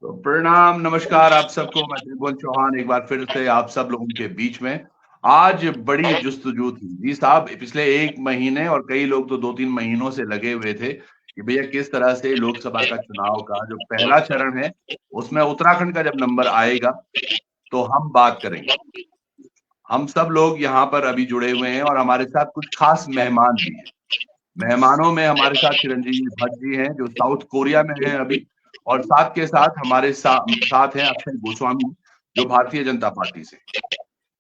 तो प्रणाम, नमस्कार आप सबको। मैं त्रिभुवन चौहान एक बार फिर से आप सब लोगों के बीच में। आज बड़ी जुस्तजू थी जी साहब, पिछले 1 महीने और कई लोग तो 2-3 महीनों से लगे हुए थे कि भैया किस तरह से लोकसभा का चुनाव का जो पहला चरण है, उसमें उत्तराखंड का जब नंबर आएगा, तो हम बात करेंगे। हम सब लोग यहाँ पर अभी जुड़े हुए हैं और हमारे साथ कुछ खास मेहमान भी हैं। मेहमानों में हमारे साथ चिरंजीवी भट्ट जी हैं, जो साउथ कोरिया में हैं अभी, और साथ के साथ हमारे साथ हैं अक्षय गोस्वामी, जो भारतीय जनता पार्टी से।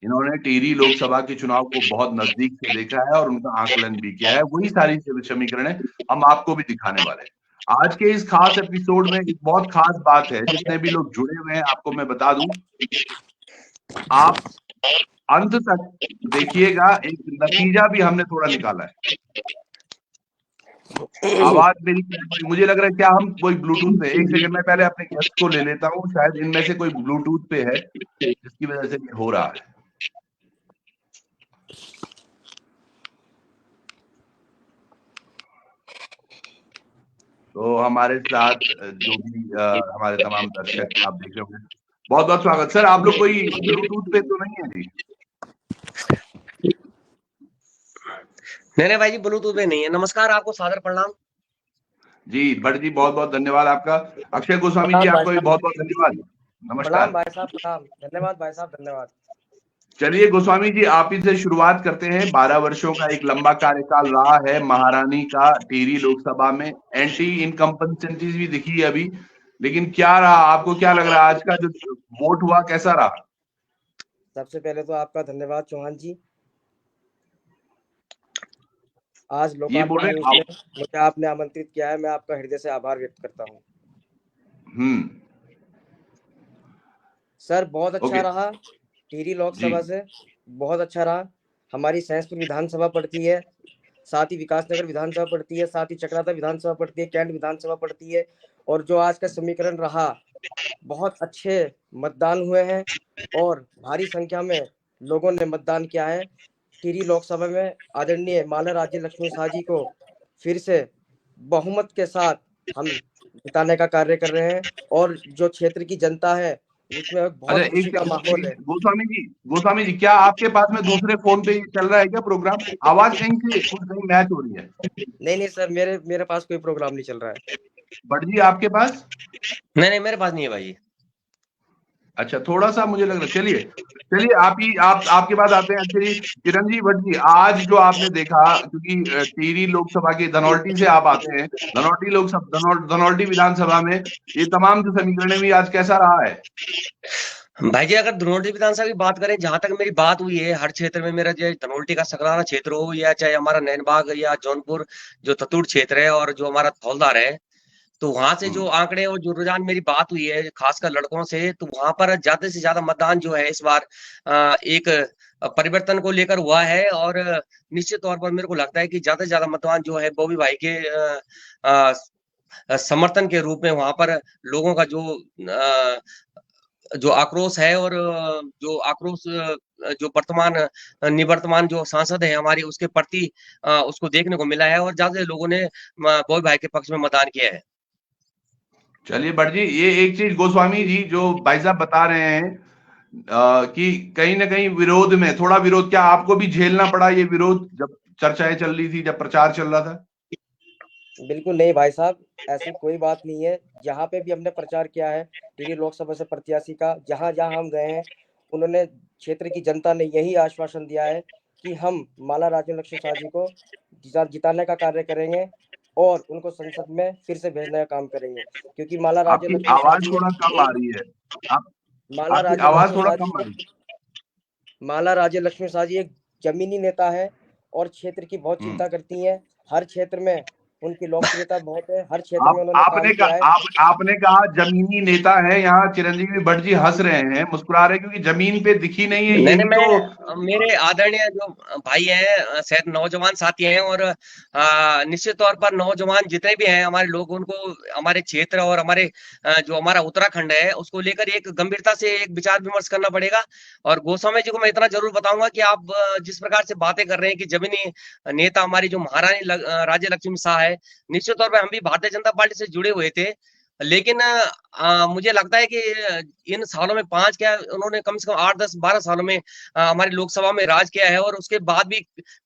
इन्होंने टिहरी लोकसभा के चुनाव को बहुत नजदीक से देखा है और उनका आकलन भी किया है। वही सारी समीकरणें हम आपको भी दिखाने वाले हैं। आज के इस खास एपिसोड में एक बहुत खास बात है, जितने भी लोग जुड़े हुए हैं आपको मैं बता दूं, आप अंत तक देखिएगा। एक नतीजा भी हमने थोड़ा निकाला है। आवाज मेरी मुझे लग रहा है, क्या हम कोई ब्लूटूथ पे, एक सेकंड में पहले अपने गेस्ट को ले लेता हूँ, शायद इनमें से कोई ब्लूटूथ पे है जिसकी वजह से ये हो रहा है। तो हमारे साथ जो भी हमारे तमाम दर्शक आप देख रहे होंगे, बहुत बहुत स्वागत। सर आप लोग कोई ब्लूटूथ पे तो नहीं है जी? नहीं भाई जी, ब्लूटूथ पे नहीं है। नमस्कार, आपको सादर प्रणाम जी। भट्ट जी बहुत बहुत धन्यवाद आपका। अक्षय गोस्वामी जी आपको भी बहुत बहुत धन्यवाद, नमस्कार। भाई साहब, प्रणाम। धन्यवाद भाई साहब, धन्यवाद। चलिए गोस्वामी जी, आप ही से शुरुआत करते हैं। 12 वर्षों का एक लंबा कार्यकाल रहा है महारानी का टिहरी लोकसभा में। एंटी इनकम्पेंसेंसी भी दिखी अभी, लेकिन क्या रहा, आपको क्या लग रहा है आज का जो वोट हुआ कैसा रहा? सबसे पहले तो आपका धन्यवाद चौहान जी। आज लोकार्पण न्यूज में मुझे आपने आमंत्रित किया है, मैं आपका हृदय से आभार व्यक्त करता हूँ। सर बहुत अच्छा रहा, टिहरी लोकसभा से बहुत अच्छा रहा। हमारी सहसपुर विधानसभा पड़ती है, साथ ही विकासनगर विधानसभा पड़ती है, साथ ही चक्राता विधानसभा पड़ती है, कैंट विधानसभा पड़ती है। और जो आज का समीकरण रहा, बहुत अच्छे मतदान हुए हैं और भारी संख्या में लोगों ने मतदान किया है। टिहरी लोकसभा में आदरणीय माला राज्य लक्ष्मी शाह जी को फिर से बहुमत के साथ हम जिताने का कार्य कर रहे हैं। और जो क्षेत्र की जनता है उसमें बहुत खुशी का माहौल है। गोस्वामी जी, क्या आपके पास में दूसरे फोन पे चल रहा है क्या प्रोग्राम? आवाज कहीं से कहीं मैच हो रही है? नहीं सर, मेरे पास कोई प्रोग्राम नहीं चल रहा है। भट्ट जी आपके पास? नहीं मेरे पास नहीं है भाई। अच्छा, थोड़ा सा मुझे लग रहा है। चलिए आपके पास आते हैं। अच्छा जी, चिरंजीवी भट्ट जी, आज जो आपने देखा, क्योंकि टिहरी लोकसभा की धनौल्टी से आप आते हैं, धनौल्टी विधानसभा में ये तमाम जो समीकरण भी आज कैसा रहा है? भाई जी, अगर धनौल्टी विधानसभा की बात करें, जहां तक मेरी बात हुई है, हर क्षेत्र में मेरा जो धनौल्टी का सकराना क्षेत्र हो या चाहे हमारा नैनबाग या जौनपुर जो ततुड़ क्षेत्र है और जो हमारा थौलदार है, तो वहां से जो आंकड़े और जो रुझान मेरी बात हुई है खासकर लड़कों से, तो वहां पर ज्यादा से ज्यादा मतदान जो है इस बार एक परिवर्तन को लेकर हुआ है। और निश्चित तौर पर मेरे को लगता है कि ज्यादा से ज्यादा मतदान जो है बॉबी भाई के समर्थन के रूप में वहां पर लोगों का जो आक्रोश है और जो आक्रोश जो निवर्तमान जो सांसद है हमारी, उसके प्रति उसको देखने को मिला है और ज्यादा लोगों ने बॉबी भाई के पक्ष में मतदान किया है। चलिए भट्ट जी, ये एक चीज गोस्वामी जी जो भाई साहब बता रहे हैं कि कहीं ना कहीं विरोध में थोड़ा विरोध, क्या आपको भी झेलना पड़ा ये विरोध जब चर्चाएं चल रही थी, जब प्रचार चल रहा था? बिल्कुल नहीं भाई साहब, ऐसी कोई बात नहीं है। जहाँ पे भी हमने प्रचार किया है टिहरी लोकसभा से प्रत्याशी का, जहाँ जहाँ हम गए हैं, उन्होंने, क्षेत्र की जनता ने यही आश्वासन दिया है कि हम माला राज्य लक्ष्मी शाह जी को जिताने का कार्य करेंगे और उनको संसद में फिर से भेजने का काम करेंगे, क्योंकि माला राज्य लक्ष्मी शाह जी थोड़ा कम आ रही है। माला आपकी राज्य आवाज लक्ष्मी थोड़ा शाह कम आ रही जी माला राज्य लक्ष्मी शाह जी एक जमीनी नेता है और क्षेत्र की बहुत चिंता करती हैं। हर क्षेत्र में उनकी लोकप्रियता बहुत है, हर क्षेत्र में उन्होंने काम किया है। आपने कहा जमीनी नेता है, यहाँ चिरंजीवी भट्ट जी हंस रहे हैं, मुस्कुरा रहे हैं, क्योंकि जमीन पे दिखी नहीं है। यही तो मेरे आदरणीय जो भाई हैं, शायद नौजवान साथी हैं और निश्चित तौर पर नौजवान जितने भी हैं हमारे लोग, उनको हमारे क्षेत्र और हमारे जो हमारा उत्तराखंड है उसको लेकर एक गंभीरता से एक विचार विमर्श करना पड़ेगा। और गोस्वामी जी को मैं इतना जरूर बताऊंगा कि आप जिस प्रकार से बातें कर रहे हैं कि जमीनी नेता हमारी जो महारानी राज्य लक्ष्मी शाह है, निश्चित तौर पर हम भी भारतीय जनता पार्टी से जुड़े हुए थे लेकिन मुझे लगता है कि इन सालों में 5 क्या उन्होंने कम से कम 8, 10, 12 सालों में हमारी लोकसभा में राज किया है, और उसके बाद भी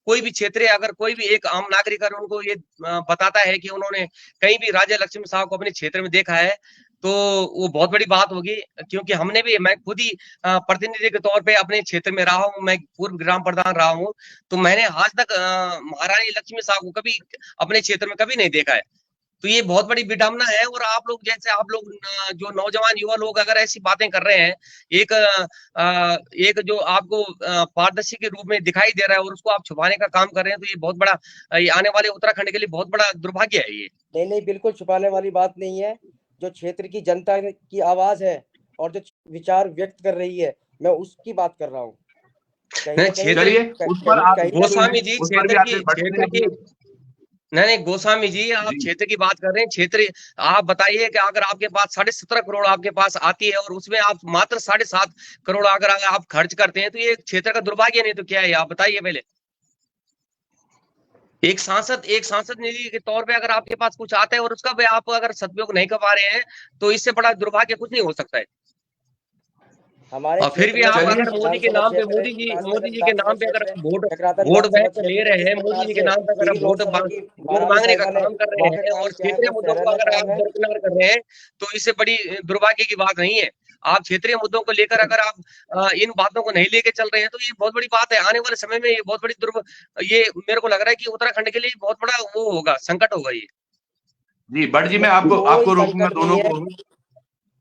कोई भी क्षेत्रीय अगर कोई भी एक आम नागरिक अगर उनको ये बताता है कि उन्होंने कहीं भी राजा लक्ष्मण साहब को अपने क्षेत्र में देखा है, तो वो बहुत बड़ी बात होगी। क्योंकि मैं खुद ही प्रतिनिधि के तौर पे अपने क्षेत्र में रहा हूँ, मैं पूर्व ग्राम प्रधान रहा हूँ, तो मैंने आज तक महारानी लक्ष्मी साहब को कभी अपने क्षेत्र में कभी नहीं देखा है। तो ये बहुत बड़ी विडंबना है। और आप लोग जैसे आप लोग जो नौजवान युवा लोग अगर ऐसी बातें कर रहे हैं, एक जो आपको पारदर्शी के रूप में दिखाई दे रहा है और उसको आप छुपाने का काम कर रहे हैं, तो ये बहुत बड़ा, ये आने वाले उत्तराखंड के लिए बहुत बड़ा दुर्भाग्य है ये। नहीं, बिल्कुल छुपाने वाली बात नहीं है। जो क्षेत्र की जनता की आवाज है और जो विचार व्यक्त कर रही है, मैं उसकी बात कर रहा हूँ। गोस्वामी जी क्षेत्र की नहीं, गोस्वामी जी आप क्षेत्र की बात कर रहे हैं। क्षेत्र आप बताइए कि अगर आपके पास 17.5 करोड़ आपके पास आती है और उसमें आप मात्र 7.5 करोड़ अगर आप खर्च करते हैं, तो ये क्षेत्र का दुर्भाग्य नहीं तो क्या है? आप बताइए पहले। एक सांसद निधि के तौर पे अगर आपके पास कुछ आता है और उसका भी आप अगर सदुपयोग नहीं कर पा रहे हैं, तो इससे बड़ा दुर्भाग्य कुछ नहीं हो सकता है। हमारे और फिर भी आप अगर मोदी के नाम पे, मोदी जी के नाम पे अगर वोट बैंक ले रहे हैं, मोदी जी के नाम पे अगर वोट मांगने का काम कर रहे हैं और क्षेत्रीय मुद्दों को अगर आप दरकिनार कर रहे हैं, तो इससे बड़ी दुर्भाग्य की बात नहीं है। आप क्षेत्रीय मुद्दों को लेकर अगर आप इन बातों को नहीं लेके चल रहे हैं, तो ये बहुत बड़ी बात है। आने वाले समय में ये बहुत बड़ी ये मेरे को लग रहा है कि उत्तराखंड के लिए बहुत बड़ा वो होगा, संकट होगा ये। जी भट्ट जी, मैं आपको रोकूंगा दोनों को।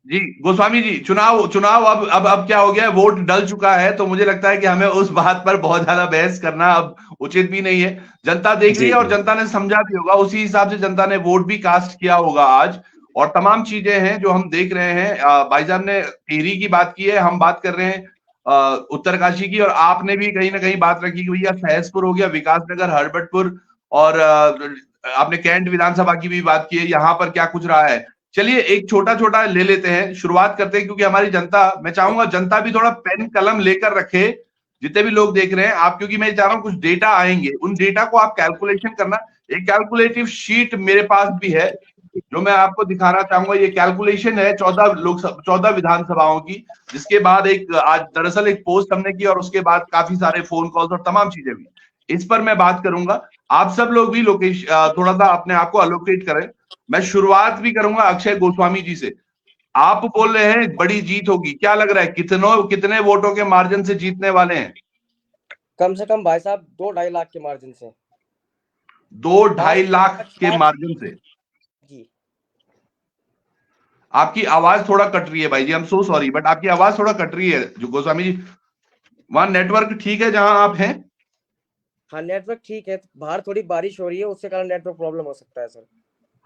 जी गोस्वामी जी, चुनाव अब क्या हो गया है, वोट डल चुका है, तो मुझे लगता है कि हमें उस बात पर बहुत ज्यादा बहस करना अब उचित भी नहीं है। जनता देख रही है और जनता ने समझा भी होगा, उसी हिसाब से जनता ने वोट भी कास्ट किया होगा आज। और तमाम चीजें हैं जो हम देख रहे हैं। भाई साहब ने टिहरी की बात की है, हम बात कर रहे हैं उत्तरकाशी की, और आपने भी कहीं ना कहीं बात रखी कि भैया सहसपुर हो गया, विकासनगर, हरबटपुर, और आपने कैंट विधानसभा की भी बात की है, यहाँ पर क्या कुछ रहा है। चलिए एक छोटा छोटा ले लेते हैं, शुरुआत करते हैं, क्योंकि हमारी जनता, मैं चाहूंगा जनता भी थोड़ा पेन कलम लेकर रखे, जितने भी लोग देख रहे हैं आप, क्योंकि मैं चाह रहा हूं कुछ डेटा आएंगे, उन डेटा को आप कैलकुलेशन करना। एक कैलकुलेटिव शीट मेरे पास भी है जो मैं आपको दिखाना चाहूंगा। ये कैलकुलेशन है 14 विधानसभाओं की, जिसके बाद आज दरअसल एक पोस्ट हमने की और उसके बाद काफी सारे फोन कॉल्स और तमाम चीजें हुई। इस पर मैं बात करूंगा। आप सब लोग भी थोड़ा सा अपने आप को अलोकेट करें। मैं शुरुआत भी करूंगा अक्षय गोस्वामी जी से। आप बोल रहे हैं बड़ी जीत होगी, क्या लग रहा है कितने वोटों के मार्जिन से जीतने वाले हैं? कम से कम भाई साहब 2-2.5 लाख के मार्जिन से। 2-2.5 लाख के मार्जिन से जी। आपकी आवाज थोड़ा कट रही है भाई जी, I am so sorry, but आपकी आवाज थोड़ा कट रही है जो गोस्वामी जी। वहां नेटवर्क ठीक है जहां आप हैं? हाँ नेटवर्क ठीक है, बाहर थोड़ी बारिश हो रही है, उसके कारण नेटवर्क प्रॉब्लम हो सकता है सर।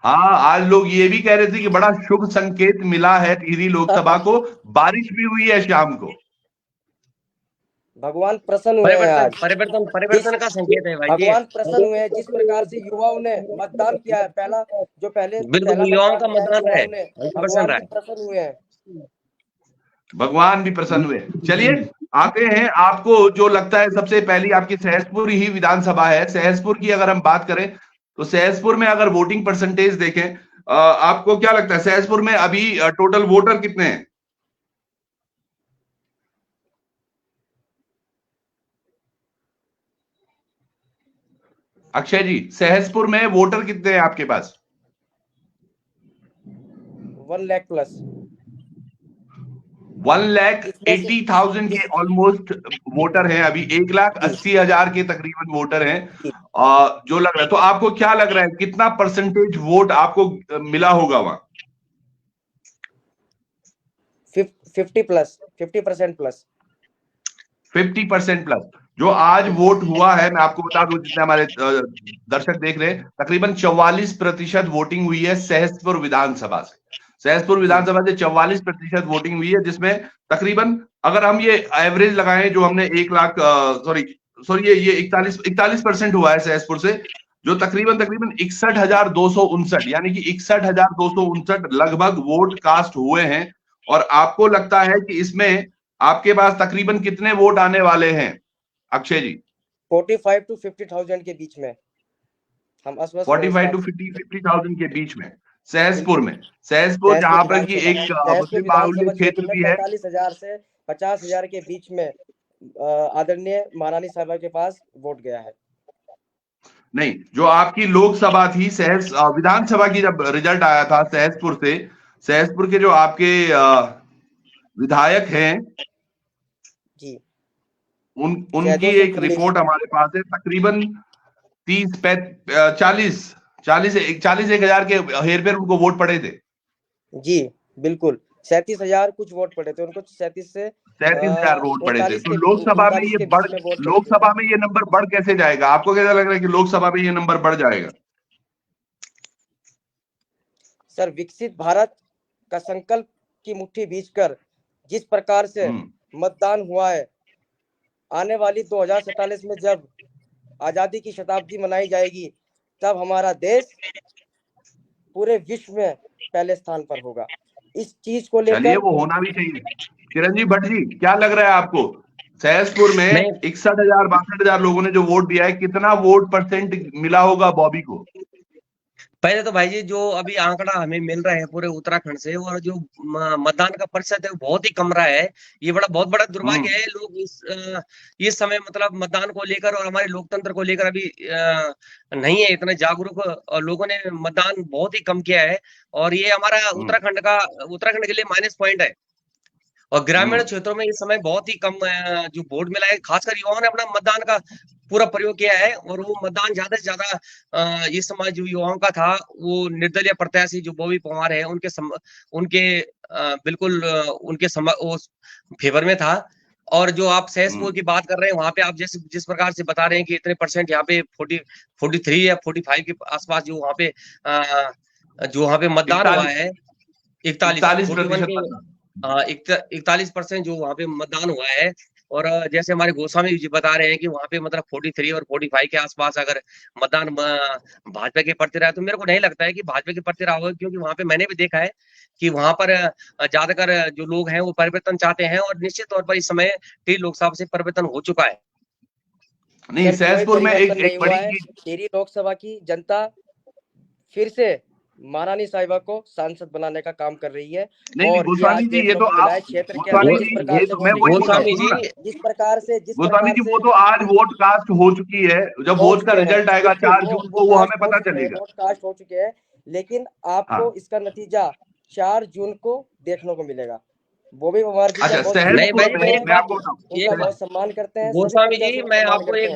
हाँ, आज लोग ये भी कह रहे थे कि बड़ा शुभ संकेत मिला है टिहरी लोकसभा को, बारिश भी हुई है शाम को। भगवान प्रसन्न हुए हैं आज। परिवर्तन का संकेत है भाई जी। भगवान प्रसन्न हुए हैं, जिस प्रकार से युवाओं ने मतदान किया है, पहले युवाओं का मतदान है, भगवान प्रसन्न हुए हैं। भगवान भी प्रसन्न हुए। चलिए आते हैं, आपको जो लगता है सबसे पहली आपकी सहसपुर ही विधानसभा है। सहसपुर की अगर हम बात करें तो सहसपुर में अगर वोटिंग परसेंटेज देखें, आपको क्या लगता है सहसपुर में अभी टोटल वोटर कितने हैं? अक्षय जी, सहसपुर में वोटर कितने हैं आपके पास? 1 लाख प्लस। 1,80,000 के ऑलमोस्ट वोटर हैं अभी। 1,80,000 के तकरीबन वोटर हैं जो लग रहा है। तो आपको क्या लग रहा है कितना परसेंटेज वोट आपको मिला होगा वहां? 50% प्लस। 50% प्लस जो आज वोट हुआ है। मैं आपको बता दूं, जितने हमारे दर्शक देख रहे हैं, तकरीबन 44% वोटिंग हुई है सहसपुर विधानसभा से। सहसपुर विधानसभा से 44% वोटिंग हुई है, जिसमें तकरीबन अगर हम ये एवरेज लगाएं जो हमने 1 लाख सॉरी ये 41% हुआ है सहसपुर से, जो तकरीबन 61,259 यानी कि 61,259 लगभग वोट कास्ट हुए हैं। और आपको लगता है कि इसमें आपके पास तकरीबन कितने वोट आने वाले हैं अक्षय जी? 45 to 50,000 के बीच में हम 45 to 50,000 के बीच में। सहसपुर में, सहसपुर जहाँ पर की एक मुस्लिम बाहुल्य क्षेत्र भी है। 45,000 से 50,000 के बीच में आदरणीय महारानी साहिबा के पास वोट गया है। नहीं, जो आपकी लोकसभा थी, विधानसभा की जब रिजल्ट आया था सहसपुर से, सहसपुर के जो आपके विधायक हैं जी, उनकी एक रिपोर्ट हमारे पास है। तकरीबन 40,000 के हेरफेर उनको वोट पड़े थे। जी बिल्कुल, 37,000 कुछ वोट पड़े थे उनको, 37,000 वोट पड़े थे। तो लोकसभा में ये नंबर बढ़ कैसे जाएगा? आपको कैसा लग रहा है कि लोकसभा में ये नंबर बढ़ जाएगा? सर, विकसित भारत का संकल्प की मुट्ठी बींचकर जिस प्रकार से मतदान हुआ है, आने वाली 2047 में जब आजादी की शताब्दी मनाई जाएगी, तब हमारा देश पूरे विश्व में पहले स्थान पर होगा। इस चीज को लेकर चलिए, वो होना भी चाहिए। चिरंजीव भट्ट जी, क्या लग रहा है आपको? सहसपुर में 61,000-62,000 लोगों ने जो वोट दिया है, कितना वोट परसेंट मिला होगा बॉबी को? पहले तो भाई जी, जो अभी आंकड़ा हमें मिल रहा है पूरे उत्तराखंड से, और जो मतदान का प्रतिशत है वो बहुत ही कम रहा है। ये बहुत बड़ा दुर्भाग्य है। लोग इस समय मतलब मतदान को लेकर और हमारे लोकतंत्र को लेकर अभी नहीं है इतना जागरूक, और लोगों ने मतदान बहुत ही कम किया है। और ये हमारा उत्तराखंड के लिए माइनस पॉइंट है। और ग्रामीण क्षेत्रों में इस समय बहुत ही कम जो वोट मिला है, खासकर युवाओं ने अपना मतदान का पूरा प्रयोग किया है। और वो मतदान ज्यादा से ज्यादा इस समय जो युवाओं का था, वो निर्दलीय प्रत्याशी जो बॉबी पवार है उनके बिल्कुल उनके फेवर में था। और जो आप सहसपुर की बात कर रहे हैं, वहां पे आप जिस प्रकार से बता रहे हैं कि इतने परसेंट यहाँ पे 43 या 45 के आसपास जो वहां पे मतदान हुआ है, 41% जो वहाँ पे मतदान हुआ है। और जैसे हमारे गोस्वामी जी बता रहे हैं कि वहाँ पे मतलब 43 और 45 के आसपास अगर मतदान भाजपा के प्रति रहा, तो मेरे को नहीं लगता है कि भाजपा के प्रति रहा होगा, क्योंकि वहाँ पे मैंने भी देखा है कि वहाँ पर ज्यादातर जो लोग हैं वो परिवर्तन चाहते हैं। और निश्चित तौर पर इस समय 3 लोकसभा से परिवर्तन हो चुका है। नहीं, सहसपुर में एक बड़ी टिहरी लोकसभा की जनता फिर से महारानी साहिबा को सांसद बनाने का काम कर रही है। नहीं, गोस्वामी जी, ये तो आप क्षेत्र के अंदर जिस प्रकार से गोस्वामी जी, वो तो आज वोट कास्ट हो चुकी है। जब वोट का रिजल्ट आएगा 4 जून को, वो हमें पता चलेगा। वोट कास्ट हो चुके हैं, लेकिन आपको इसका नतीजा 4 जून को देखने को मिलेगा। बॉबी पवार जी का बहुत सम्मान करते हैं गोस्वामी जी। मैं आपको एक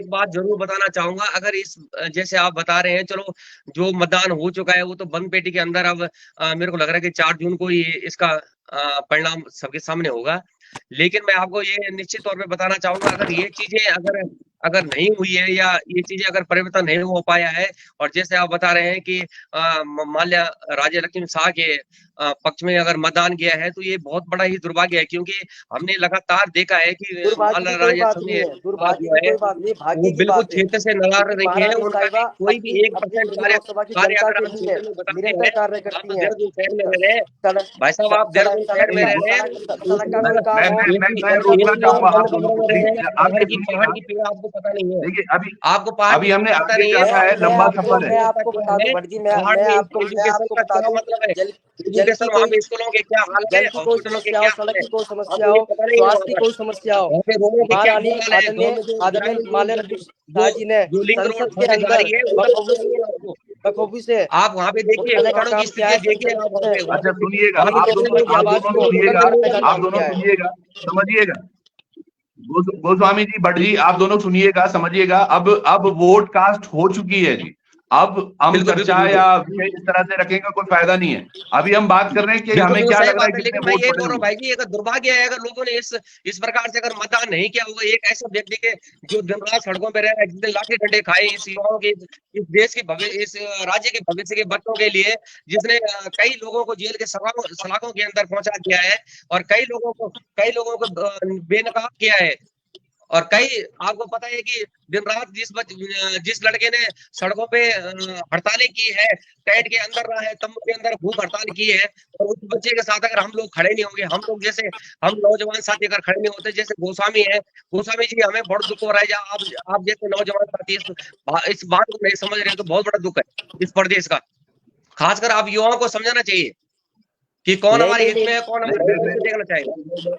बात जरूर बताना चाहूंगा। अगर इस जैसे आप बता रहे हैं, चलो जो मतदान हो चुका है वो तो बंद पेटी के अंदर, अब मेरे को लग रहा है कि 4 जून को ये इसका परिणाम सबके सामने होगा। लेकिन मैं आपको ये निश्चित तौर पे बताना चाहूंगा, अगर ये चीजें अगर नहीं हुई है, या ये चीजें अगर परिवर्तन नहीं हो पाया है, और जैसे आप बता रहे हैं कि माल्या राज्य लक्ष्मी शाह के पक्ष में अगर मतदान किया है, तो ये बहुत बड़ा ही दुर्भाग्य है। क्योंकि हमने लगातार देखा है कि माल्या राज्य बिल्कुल क्षेत्र से नाराज रखे हैं। उनका कोई भी 1% भाई साहब, आप देहरादून शहर में रह रहे हैं, आपको पता नहीं है। देखिए, अभी हमने पता नहीं है, लंबा सफर है। मैं आपको बता दूं भट्ट जी, मैं आपको बता दूं, एजुकेशन वहाँ पे स्कूलों के क्या हाल है, हॉस्पिटलों के क्या सड़क की कोई समस्या हो, स्वास्थ्य की कोई समस्या हो, आदरणीय माल्या शाह जी ने संसद के अंदर बखूबी से आप वहाँ पे देखिए, अच्छा सुनिएगा, आप दोनों सुनिएगा, समझिएगा। गोस्वामी जी, भट्ट जी, आप दोनों सुनिएगा, समझिएगा। अब वोट कास्ट हो चुकी है जी। अब हम चर्चा या विषय इस तरह से रखेंगे, कोई फायदा नहीं है। अभी हम बात कर रहे हैं कि हमें क्या लग रहा है, लेकिन मैं ये बोल रहा हूँ भाई जी, अगर दुर्भाग्य है अगर लोगों ने इस प्रकार से अगर मतदान नहीं किया होगा, एक ऐसा व्यक्ति के जो दिन रात सड़कों पर रह रहे हैं, जितने लाठी डंडे खाए इस युवाओं के, इस देश के भविष्य, इस राज्य के भविष्य के बच्चों के लिए, जिसने कई लोगों को जेल के सलाखों के अंदर पहुंचा दिया है, और कई लोगों को बेनकाब किया है। और आपको पता है कि दिन रात जिस लड़के ने सड़कों पे हड़तालें की है, टेंट के अंदर रहा है, तंबू के अंदर भूख हड़ताल की है, और उस बच्चे के साथ अगर हम लोग खड़े नहीं होंगे, हम लोग जैसे हम नौजवान साथी अगर खड़े नहीं होते, जैसे गोस्वामी है, गोस्वामी जी, हमें बहुत दुख हो रहा है। आप जैसे नौजवान साथी इस बात को नहीं समझ रहे, तो बहुत बड़ा दुख है इस प्रदेश का। खासकर आप युवाओं को समझाना चाहिए कि कौन नहीं, हमारे नहीं, हित में है, कौन हमारे नहीं, हित में देखना चाहेगा।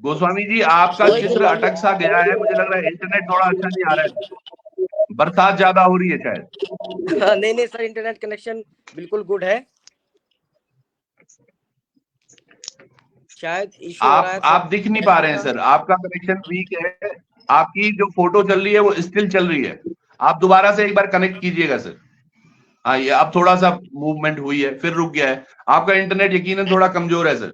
गोस्वामी जी आपका कोई चित्र नहीं, अटक सा गया है, मुझे लग रहा है इंटरनेट थोड़ा अच्छा नहीं आ रहा है, बरसात ज्यादा हो रही है शायद। नहीं, नहीं सर, इंटरनेट कनेक्शन बिल्कुल गुड है, शायद इशू हो रहा है आप दिख नहीं पा रहे हैं का। सर, आपका कनेक्शन वीक है, आपकी जो फोटो चल रही है वो स्टिल चल रही है, आप दोबारा से एक बार कनेक्ट कीजिएगा सर। हाँ, ये अब थोड़ा सा मूवमेंट हुई है, फिर रुक गया है, आपका इंटरनेट यकीनन थोड़ा कमजोर है सर।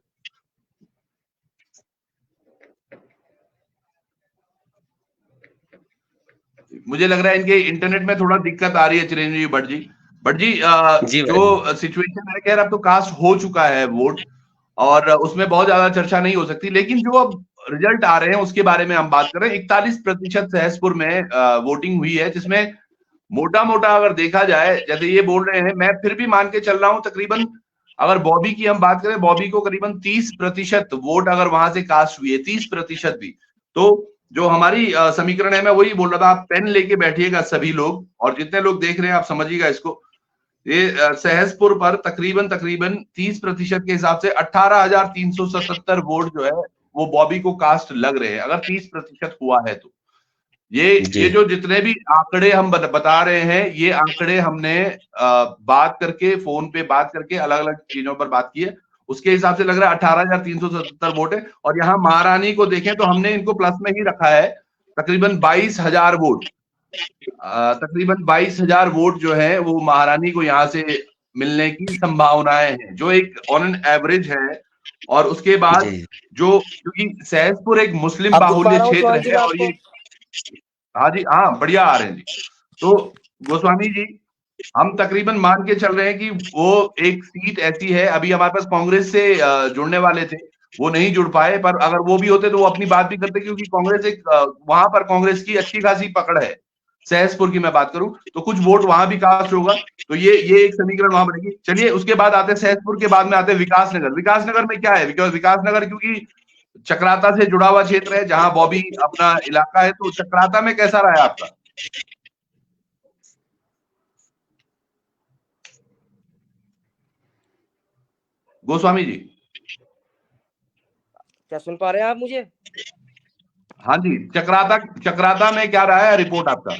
मुझे लग रहा है इनके इंटरनेट में थोड़ा दिक्कत आ रही है चिरंजीवी भट्ट जी। भट्ट जी, जी भाई। जो सिचुएशन है, खैर अब तो कास्ट हो चुका है वोट, और उसमें बहुत ज्यादा चर्चा नहीं हो सकती, लेकिन जो अब रिजल्ट आ रहे हैं उसके बारे में हम बात कर रहे हैं। 41% सहसपुर में वोटिंग हुई है, जिसमें मोटा मोटा अगर देखा जाए, जैसे ये बोल रहे हैं, मैं फिर भी मान के चल रहा हूं तकरीबन, अगर बॉबी की हम बात करें, बॉबी को करीबन 30% वोट अगर वहां से कास्ट हुई है, 30% भी, तो जो हमारी समीकरण है, मैं वही बोल रहा था, आप पेन लेके बैठिएगा सभी लोग, और जितने लोग देख रहे हैं आप समझिएगा इसको। ये सहसपुर पर तकरीबन तकरीबन 30% के हिसाब से 18,377 वोट जो है वो बॉबी को कास्ट लग रहे हैं, अगर 30% हुआ है तो। ये जो जितने भी आंकड़े हम बता रहे हैं, ये आंकड़े हमने बात करके, फोन पे बात करके, अलग अलग चीजों पर बात की है, उसके हिसाब से लग रहा है 18,377 वोट है। और यहाँ महारानी को देखें तो हमने इनको प्लस में ही रखा है, तकरीबन 22,000 वोट, तकरीबन 22,000 वोट जो है वो महारानी को यहाँ से मिलने की संभावनाएं हैं, जो एक ऑन एन एवरेज है। और उसके बाद जो, क्योंकि सहसपुर एक मुस्लिम अब दिख पा बाहुल्य रहा हूँ क्षेत्र चौहान जी है, मैं और आपको? ये, हाँ जी, हाँ, बढ़िया आ रहे हैं जी। तो गोस्वामी जी, हम तकरीबन मान के चल रहे हैं कि वो एक सीट ऐसी है, अभी हमारे पास कांग्रेस से जुड़ने वाले थे, वो नहीं जुड़ पाए, पर अगर वो भी होते तो वो अपनी बात भी करते, क्योंकि कांग्रेस एक वहां पर कांग्रेस की अच्छी खासी पकड़ है। सहसपुर की मैं बात करूं तो कुछ वोट वहां भी कास्ट होगा, तो ये एक समीकरण वहां बनेगी। चलिए, उसके बाद आते हैं सहसपुर के बाद में आते हैं विकासनगर। विकासनगर में क्या है, बिकॉज विकासनगर क्योंकि चक्राता से जुड़ा हुआ क्षेत्र है, जहां बॉबी अपना इलाका है, तो चक्राता में कैसा रहा है आपका? गोस्वामी जी, क्या सुन पा रहे हैं आप मुझे? हाँ जी, चक्राता में क्या रहा है रिपोर्ट आपका?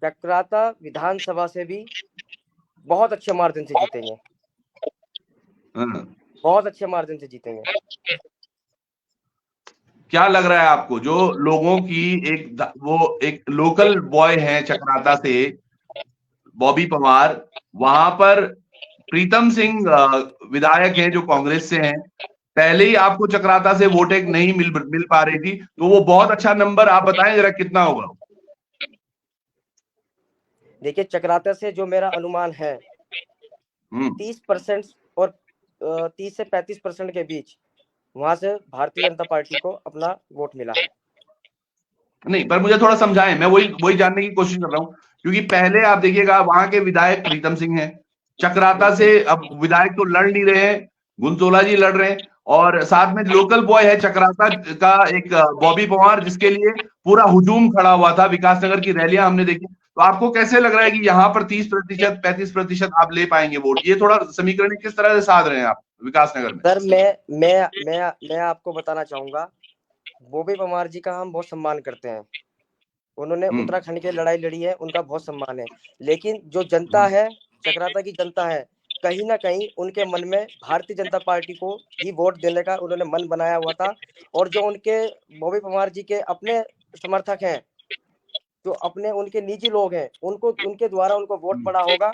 चक्राता विधानसभा से भी बहुत अच्छे मार्जिन से जीतेंगे, बहुत अच्छे मार्जिन से जीतेंगे। क्या लग रहा है आपको, जो लोगों की वो एक लोकल बॉय है चक्राता से, बॉबी पवार, वहां पर प्रीतम सिंह विधायक हैं जो कांग्रेस से हैं, पहले ही आपको चक्राता से वोट एक नहीं मिल पा रही थी, तो वो बहुत अच्छा नंबर, आप बताएं जरा कितना होगा? देखिए, चक्राता से जो मेरा अनुमान है 30% और 30 से 35% के बीच वहां से भारतीय जनता पार्टी को अपना वोट मिला है। नहीं, पर मुझे थोड़ा समझाएं, मैं वही जानने की कोशिश कर रहा हूं, क्योंकि पहले आप देखिएगा वहां के विधायक प्रीतम सिंह हैं, चक्राता से अब विधायक तो लड़ नहीं रहे हैं, गुंतोला जी लड़ रहे हैं, और साथ में लोकल बॉय है चक्राता का एक बॉबी पवार, जिसके लिए पूरा हुजूम खड़ा हुआ था, विकासनगर की रैलियां हमने देखी। तो आपको कैसे लग रहा है कि यहाँ पर 30% 35% आप ले पाएंगे वोट? ये थोड़ा समीकरण किस तरह से साध रहे हैं आप विकासनगर में? सर, मैं आपको बताना चाहूंगा, बॉबी पवार जी का हम बहुत सम्मान करते हैं, उन्होंने उत्तराखंड की लड़ाई लड़ी है, उनका बहुत सम्मान है, लेकिन जो जनता है, चक्राता की जनता है, कहीं ना कहीं उनके मन में भारतीय जनता पार्टी को ही वोट देने का उन्होंने मन बनाया हुआ था। और जो उनके बॉबी पवार जी के अपने समर्थक हैं, जो अपने उनके निजी लोग हैं, उनको उनके द्वारा उनको वोट पड़ा होगा,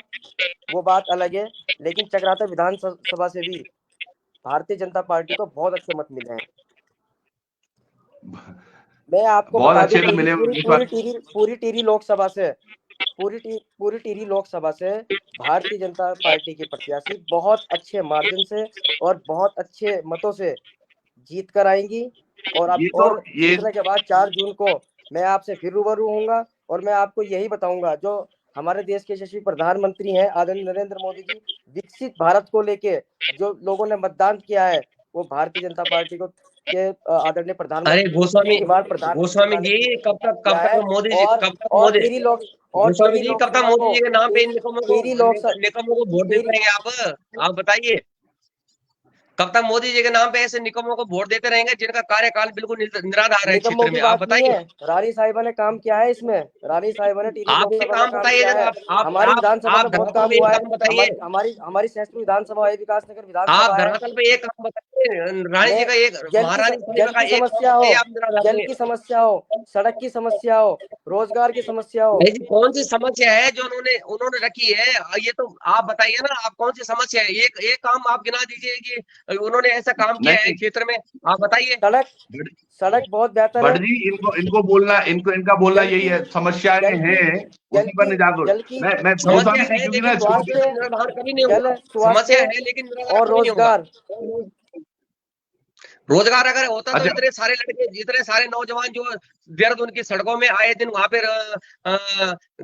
वो बात अलग है। लेकिन चक्राता विधानसभा से भी भारतीय जनता पार्टी को बहुत अच्छे मत मिले हैं। मैं आपको बहुत बता दूं, अच्छे तो मिले पूरी टिहरी लोकसभा से, पूरी टिहरी लोकसभा से भारतीय जनता पार्टी के प्रत्याशी बहुत अच्छे मार्जिन से और बहुत अच्छे मतों से जीत कर आएंगी। और जीतने के बाद 4 जून को मैं आपसे फिर रूबरू होऊंगा, और मैं आपको यही बताऊंगा, जो हमारे देश के यशस्वी प्रधानमंत्री हैं आदरणीय नरेंद्र मोदी जी, विकसित भारत को लेके जो लोगों ने मतदान किया है, वो भारतीय जनता पार्टी को के आदरणीय अरे प्रधानमंत्री गोस्वामी की बार प्रधानमंत्री गोस्वामी बनाने जी, की कब तक किया है। मोदी जी, और कब तक और मोदी तेरी लोक और गोस्वामी तेरी जी, कब तक लोकसभा मोदी को जी के नाम पे इन तेरी लोकसभा निकमों को वोट देते तेरी रहेंगे आप बताइए। कब तक मोदी जी के नाम पे ऐसे निकमों को वोट देते रहेंगे जिनका कार्यकाल बिल्कुल निराधार है निकम्मों क्षेत्र की में, आप बात नहीं बताइए। है, रानी साहिबा ने काम किया है इसमें। रानी साहिबा ने टिहरी आप एक लोकसभा में काम काम बताइए, किया जब है। हमारी विधानसभा आप में बहुत धरातल काम पे एक हुआ है। काम बताइए, हमारी सहसपुर विधानसभा है, विकासनगर आप विधानसभा है। धरातल पे एक काम बताइए, रानी जी मैं का एक, महारानी साहिबा का जल की एक काम समस्या हो, बताइए आप निराधार जल में। की समस्या हो, सड़क की समस्या हो, रोजगार की समस्या हो। ऐसी कौन सी समस्या है जो उन्होंने उन्होंने रखी है, ये तो आप बताइए ना, आप कौन सी समस्या है, एक काम आप गिना दीजिए कि उन्होंने ऐसा काम किया है नहीं, क्षेत्र में, आप बताइए। सड़क बहुत बेहतर भट्ट है। जी, इनको बोलना, इनका बोलना जल यही की है, समस्याएं जल की हैं, जल उसी पर की निजात हो। जल की मैं समस्या गोस्वामी जी, है क्योंकि ना लेकिन स्वास्थ्य, निराधार कभी नहीं जल, होगा। समस्या स्वास्थ्य है लेकिन निराधार और कभी नहीं होगा। रोजगार। रोजगार अगर होता तो अच्छा, इतने सारे लड़के, इतने सारे नौजवान जो देहरादून की सड़कों में आए दिन वहां पे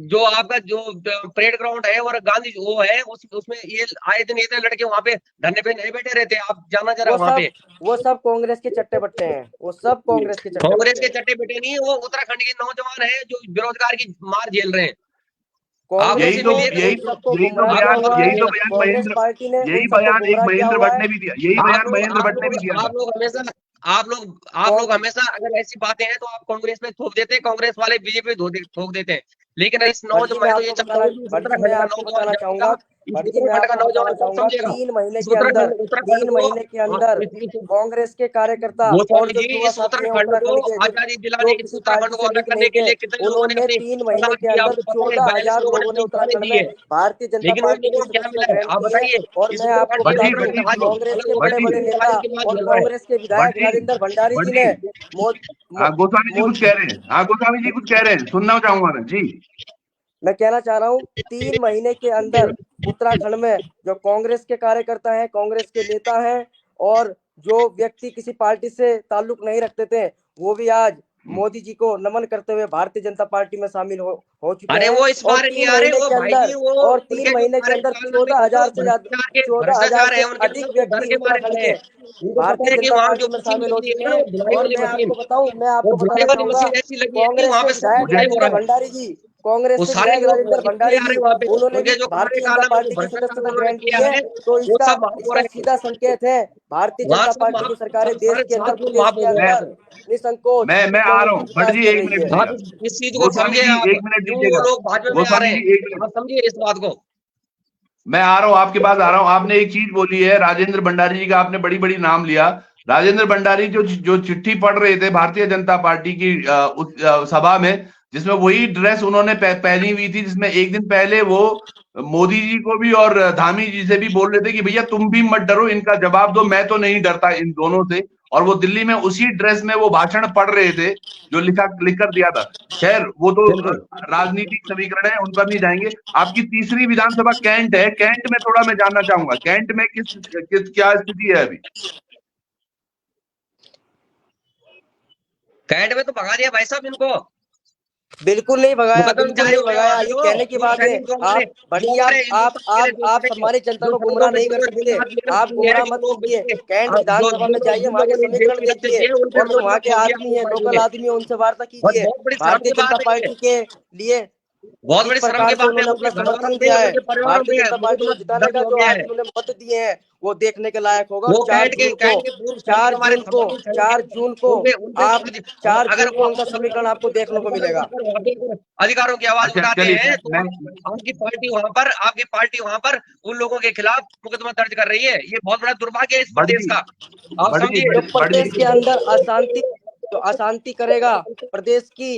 जो आपका जो परेड ग्राउंड है और गांधी वो है, उसमें ये आए दिन इतने लड़के वहां पे धरने पे नहीं बैठे रहते, आप जाना जरा वहां पे। वो सब कांग्रेस के चट्टे बट्टे हैं, वो सब कांग्रेस के चट्टे कांग्रेस बट्टे के चट्टे बेटे नहीं, वो उत्तराखंड के नौजवान है जो बेरोजगार की मार झेल रहे हैं। आप कांग्रेस उनसे ने मिलिए उन सबको गुमराह किया हुआ है। कांग्रेस पार्टी ने उन सबको गुमराह किया हुआ है। यही बयान महेंद्र भट्ट ने भी दिया था। आप लोग हमेशा अगर ऐसी बातें हैं तो आप कांग्रेस पे थोप देते हैं, कांग्रेस वाले बीजेपी ठोक देते हैं। लेकिन इस नौजवान, मैं तो ये चाहता हूँ कि उत्तराखंड का नौजवान जानेगा, इस उत्तराखंड का नौजवान सब समझेगा। 3 महीने इस के अंदर उत्तराखंड 3 को, महीने के अंदर कांग्रेस के कार्यकर्ता और गोस्वामी जो जी, युवा इस साथी हैं उत्तराखंड को उत्तराखंड के, आजादी जो दिलाने के, किसी उत्तराखंड पार्टी को से अलग लिंक करने नहीं के थे, लिए कितने लोगों ने उन्होंने अपनी 3 महीने बलिदान के दिया, अंदर आपको पता है, 14,000 42 लोगों ने लोगों ने अपनी जानें उत्तराखंड दी में है। भारतीय जनता लेकिन उन पार्टी की लोगों को क्या सदस्यता मिला है, ग्रहण आप की है। बताइए। और इस मैं आपको उत्तराखंड बता के दूं, लोग आज भी कांग्रेस के अलग बड़े बड़े नेता के बाद और झेल रहे हैं। कांग्रेस के विधायक राजेंद्र भंडारी जी ने हाँ, गोस्वामी जी कुछ कह रहे हैं, हाँ गोस्वामी जी कुछ कह रहे हैं, सुनना चाहूंगा मैं जी। मैं कहना चाह रहा हूँ 3 महीने के अंदर उत्तराखंड में जो कांग्रेस के कार्यकर्ता हैं, कांग्रेस के नेता हैं और जो व्यक्ति किसी पार्टी से ताल्लुक नहीं रखते थे, वो भी आज मोदी जी को नमन करते हुए भारतीय जनता पार्टी में शामिल हो चुके अरे हैं। वो इस और बार नहीं 3 आ रहे महीने वो के भाई अंदर जी, वो और 3 उनके जो महीने के अंदर कार्यकाल में जो 14,000 भ्रष्टाचार से है, उनके अधिक अंदर जो घर व्यक्ति के मारे उत्तराखंड पड़े के हैं, उनको भारतीय पता है कि जनता वहाँ जो पार्टी में मशीन शामिल हो लगी चुके है ना, हैं। वो धुलाई और वाली मैं मशीन, आपको बताऊं, मैं वो आपको धुलाई बताना वाली चाहूंगा, मशीन ऐसी लगी है कि कांग्रेस वहाँ के पे सब विधायक कुछ धुलाई हो राजेंद्र रहा है। भंडारी जी, कांग्रेस वो से सारे विधायक लोग राजेंद्र इसलिए भंडारी आ रहे जी, हैं वहाँ पे, उन्होंने भी उनके जो भारतीय कार्यकाल जनता में जो पार्टी की भ्रष्टाचार सदस्यता उन्होंने ग्रहण किया की है। है, तो वो सब वहाँ हो इसका रहा है। सीधा संकेत है, भारतीय वहाँ जनता सब पार्टी की सरकारें देश सारे के अंदर, साथ लोग प्रदेश वहाँ के हो गए हैं। अंदर निसंकोच मैं आ लोगों रहा की हूँ भट्ट विकास जी, कर एक रही मिनट है। आप दीजिएगा। इस चीज को गोस्वामी समझे, जी आप एक मिनट क्यों वो दीजिएगा। लोग भाजपा में आ गोस्वामी रहे हैं, जी एक मिनट, आप समझिए इस बात को। मैं आ रहा हूँ आपके पास आ रहा हूँ। आपने एक चीज बोली है, राजेंद्र भंडारी जी का आपने बड़ी बड़ी नाम लिया। राजेंद्र भंडारी जो चिट्ठी पढ़ रहे थे भारतीय जनता पार्टी की सभा में, जिसमें वही ड्रेस उन्होंने पहनी हुई थी, जिसमें एक दिन पहले वो मोदी जी को भी और धामी जी से भी बोल रहे थे कि भैया तुम भी मत डरो, इनका जवाब दो, मैं तो नहीं डरता इन दोनों से। और वो दिल्ली में उसी ड्रेस में वो भाषण पढ़ रहे थे जो लिख कर दिया था। खैर वो तो बिल्कुल। राजनीतिक समीकरण है, उन पर नहीं जाएंगे। आपकी तीसरी विधानसभा कैंट है, कैंट में थोड़ा मैं जानना चाहूंगा, कैंट में क्या स्थिति है अभी? कैंट में तो भगा दिया भाई साहब इनको, बिल्कुल नहीं भगाया, मुकदमे बिल्कुल जारी नहीं हो गए भगाया, वहां ये जो कहने की बात है। सैनिक जो हमारे आप बढ़िया, आप सम्मानित जनता जो को समुद्रों गुमराह में नहीं कर दिन सकते। रात मेहनत आप की है, गुमराह जो मत लोग कीजिए। कैंट जो विधानसभा में जाइए, जिन वहां के लोगों ने देश समीकरण के रक्षा देखिए किए उन पे और जो वहां मुकदमा के ठोक दिया आदमी है, पार्टी लोकल ने। आदमी है, उनसे वार्ता बहुत कीजिए। बहुत बड़ी शर्म भारतीय की जनता बात है ये, पार्टी के लिए बहुत जिस बड़ी शर्म प्रकार की से बात है। उन्होंने उनके अपना घर वालों समर्थन पे, किया है उनके परिवारों भारतीय पे जनता पार्टी को मुकदमा जिताने दर्ज का, हो जो गया आज है। उन्होंने मत दिए हैं, वो देखने के लायक होगा। और वो 4 जून को कैंट के पूर्व सैनिक 4 हमारे जून को सभा में सैनिक 4 हैं, जून को उनपे आप और 4 अगर जून वो को उनका समीकरण आपको देखने को मिलेगा। अधिकारों की आवाज अच्छा उठाते चलिए, हैं तो मैं आपकी पार्टी वहां पर उन लोगों के खिलाफ मुकदमा दर्ज कर रही है। ये बहुत बड़ा दुर्भाग्य है इस बड़ी प्रदेश का, आप बड़ी समझिए। जो बड़ी प्रदेश के अंदर अशांति, जो अशांति करेगा प्रदेश की,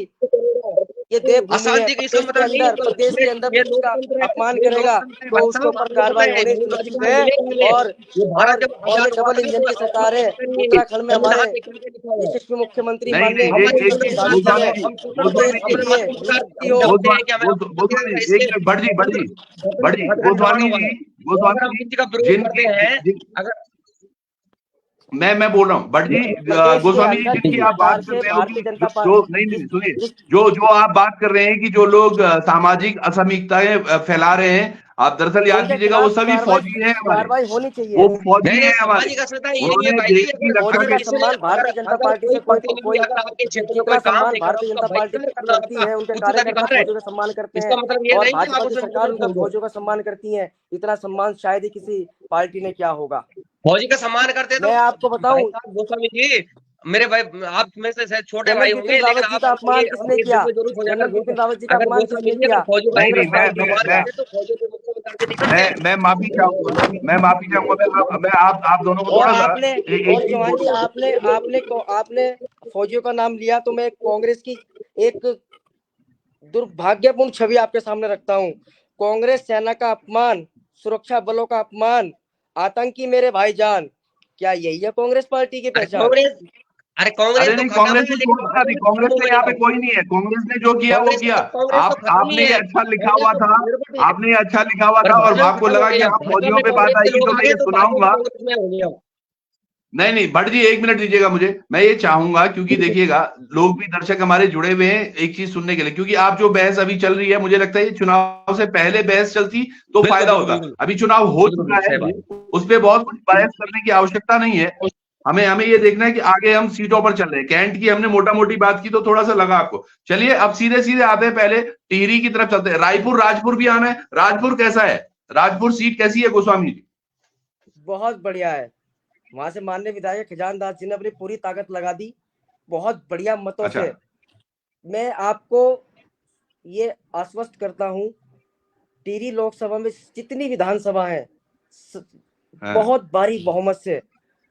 ये देवभूमि है, अशांति का इसका मतलब नहीं है तो प्रदेश के अंदर ये पुलिस का लोकतंत्र है, अपमान ये करेगा लोकतंत्र है तो भाई उसके साहब, ऊपर आपको पता कार्रवाई है होनी मूल सुनिश्चित अधिकार है। मिलेगा हमें। और ये भारत जब और जो आजाद हुआ डबल था ना इंजन की तो सरकार है अपने उत्तराखंड में, हमारे संविधान में क्या लिखा हुआ है? यशस्वी मुख्यमंत्री नहीं माननीय नहीं, हमारे एक योगी संविधान आदित्यनाथ जी गोस्वामी ने जी, हम स्वतंत्र गोस्वामी प्रदेश के जी, अपने लिए मातृभाषा नियुक्ति हम हो। जानते हैं कि हमें गोस्वामी जी, इसके एक मिनट, भट्ट जी, भट्ट जी, स्वतंत्र अधिकार गोस्वामी हुआ जी, है। और अगर हम किसी का विरोध करते हैं, अगर मैं बोल रहा हूँ भट्ट जी, प्रदेश के गोस्वामी जी, अंदर जिनकी जिस आप बात प्रकार कर से रहे हो भारतीय कि जनता जो पार्टी नहीं नहीं सुनिए, जिस जो आप बात कर रहे हैं कि जो लोग सामाजिक असमीकताएं फैला रहे हैं, आप दरअसल याद कीजिएगा वो सभी फौजी हैं हमारे, कार्रवाई होनी चाहिए। वो फौजी हैं हमारे, सामाजिक असुविधा ये उन्होंने भाई जी, देश की रक्षा फौजी का के सम्मान भारतीय जनता पार्टी से कोई अगर आपके क्षेत्र में जितना कोई काम सम्मान नहीं कर भारतीय जनता पार्टी करती है, उनके कार्यकर्ता फौजियों का सम्मान करते इसका हैं, मतलब ये और नहीं कि भाजपा आप की उसे सरकार उनका समझो। फौजियों का सम्मान करती है। इतना सम्मान शायद ही किसी पार्टी ने क्या होगा। फौजी का सम्मान करते तो मैं आपको बताऊं, गोस्वामी जी, मेरे भाई आप में से शायद छोटे जनरल भाई बिपिन होंगे, लेकिन रावत जी आप का अपमान ये किसने एक किया? दिन में जरूर हो जाकर जनरल बिपिन रावत जी का अगर अपमान गोस्वामी किसने जी किया? अगर फौजी नहीं नहीं, का सम्मान करते तो फौजी को मुझको करके नहीं करते। मैं माफी चाहूंगा, मैं माफी चाहूंगा, मैं आप दोनों को और थोड़ा सा आपने और चीज चौहान जी बोलूंगा। आपने फौजियों का नाम लिया, तो मैं कांग्रेस की एक दुर्भाग्यपूर्ण छवि आपके सामने रखता हूं। कांग्रेस सेना का अपमान, सुरक्षा बलों का अपमान, आतंकी मेरे भाईजान, क्या यही है कांग्रेस पार्टी की पहचान? अरे कांग्रेस अरे तो नहीं, खत्म कांग्रेस है, को लेकिन छोड़ो ना, भाजपा अभी भी कांग्रेस खत्म हो में गई यहाँ पे है। कोई नहीं है, कांग्रेस ने जो किया वो किया। कांग्रेस तो खत्म ही आपने ये है। अच्छा लिखा हुआ था, कांग्रेस तो खत्म आपने ये अच्छा लिखा हुआ पर था, और भाजपा आपको खत्म हो लगा गई कि है। हाँ भाजपा फौजियों में पे बात कांग्रेस के आएगी लोग तो आ मैं गए ये तो भाजपा भी सुनाऊंगा। कांग्रेस में हो गया। नहीं नहीं भट्ट जी, एक मिनट दीजिएगा मुझे, मैं ये चाहूंगा, क्योंकि देखिएगा लोग भी, दर्शक हमारे जुड़े हुए हैं एक चीज सुनने के लिए, क्योंकि आप जो बहस अभी चल रही है, मुझे लगता है ये चुनाव से पहले बहस चलती तो बिल्कुल फायदा बिल्कुल होता। बिल्कुल अभी चुनाव हो बिल्कुल चुका है, सही बात। उस पर बहुत कुछ बहस करने की आवश्यकता नहीं है। हमें हमें ये देखना है कि आगे हम सीटों पर चल रहे हैं। कैंट की हमने मोटा मोटी बात की तो थोड़ा सा लगा आपको। चलिए अब सीधे सीधे आते हैं, पहले टिहरी की तरफ चलते हैं। रायपुर, राजपुर भी आना है। राजपुर कैसा है? राजपुर सीट कैसी है गोस्वामी जी? बहुत बढ़िया है। वहां से माननीय विधायक खजान दास जी ने अपनी पूरी ताकत लगा दी, बहुत बढ़िया मतों अच्छा। से। मैं आपको ये आश्वस्त करता हूं, टिहरी लोकसभा में जितनी विधानसभा है, हाँ। बहुत भारी बहुमत से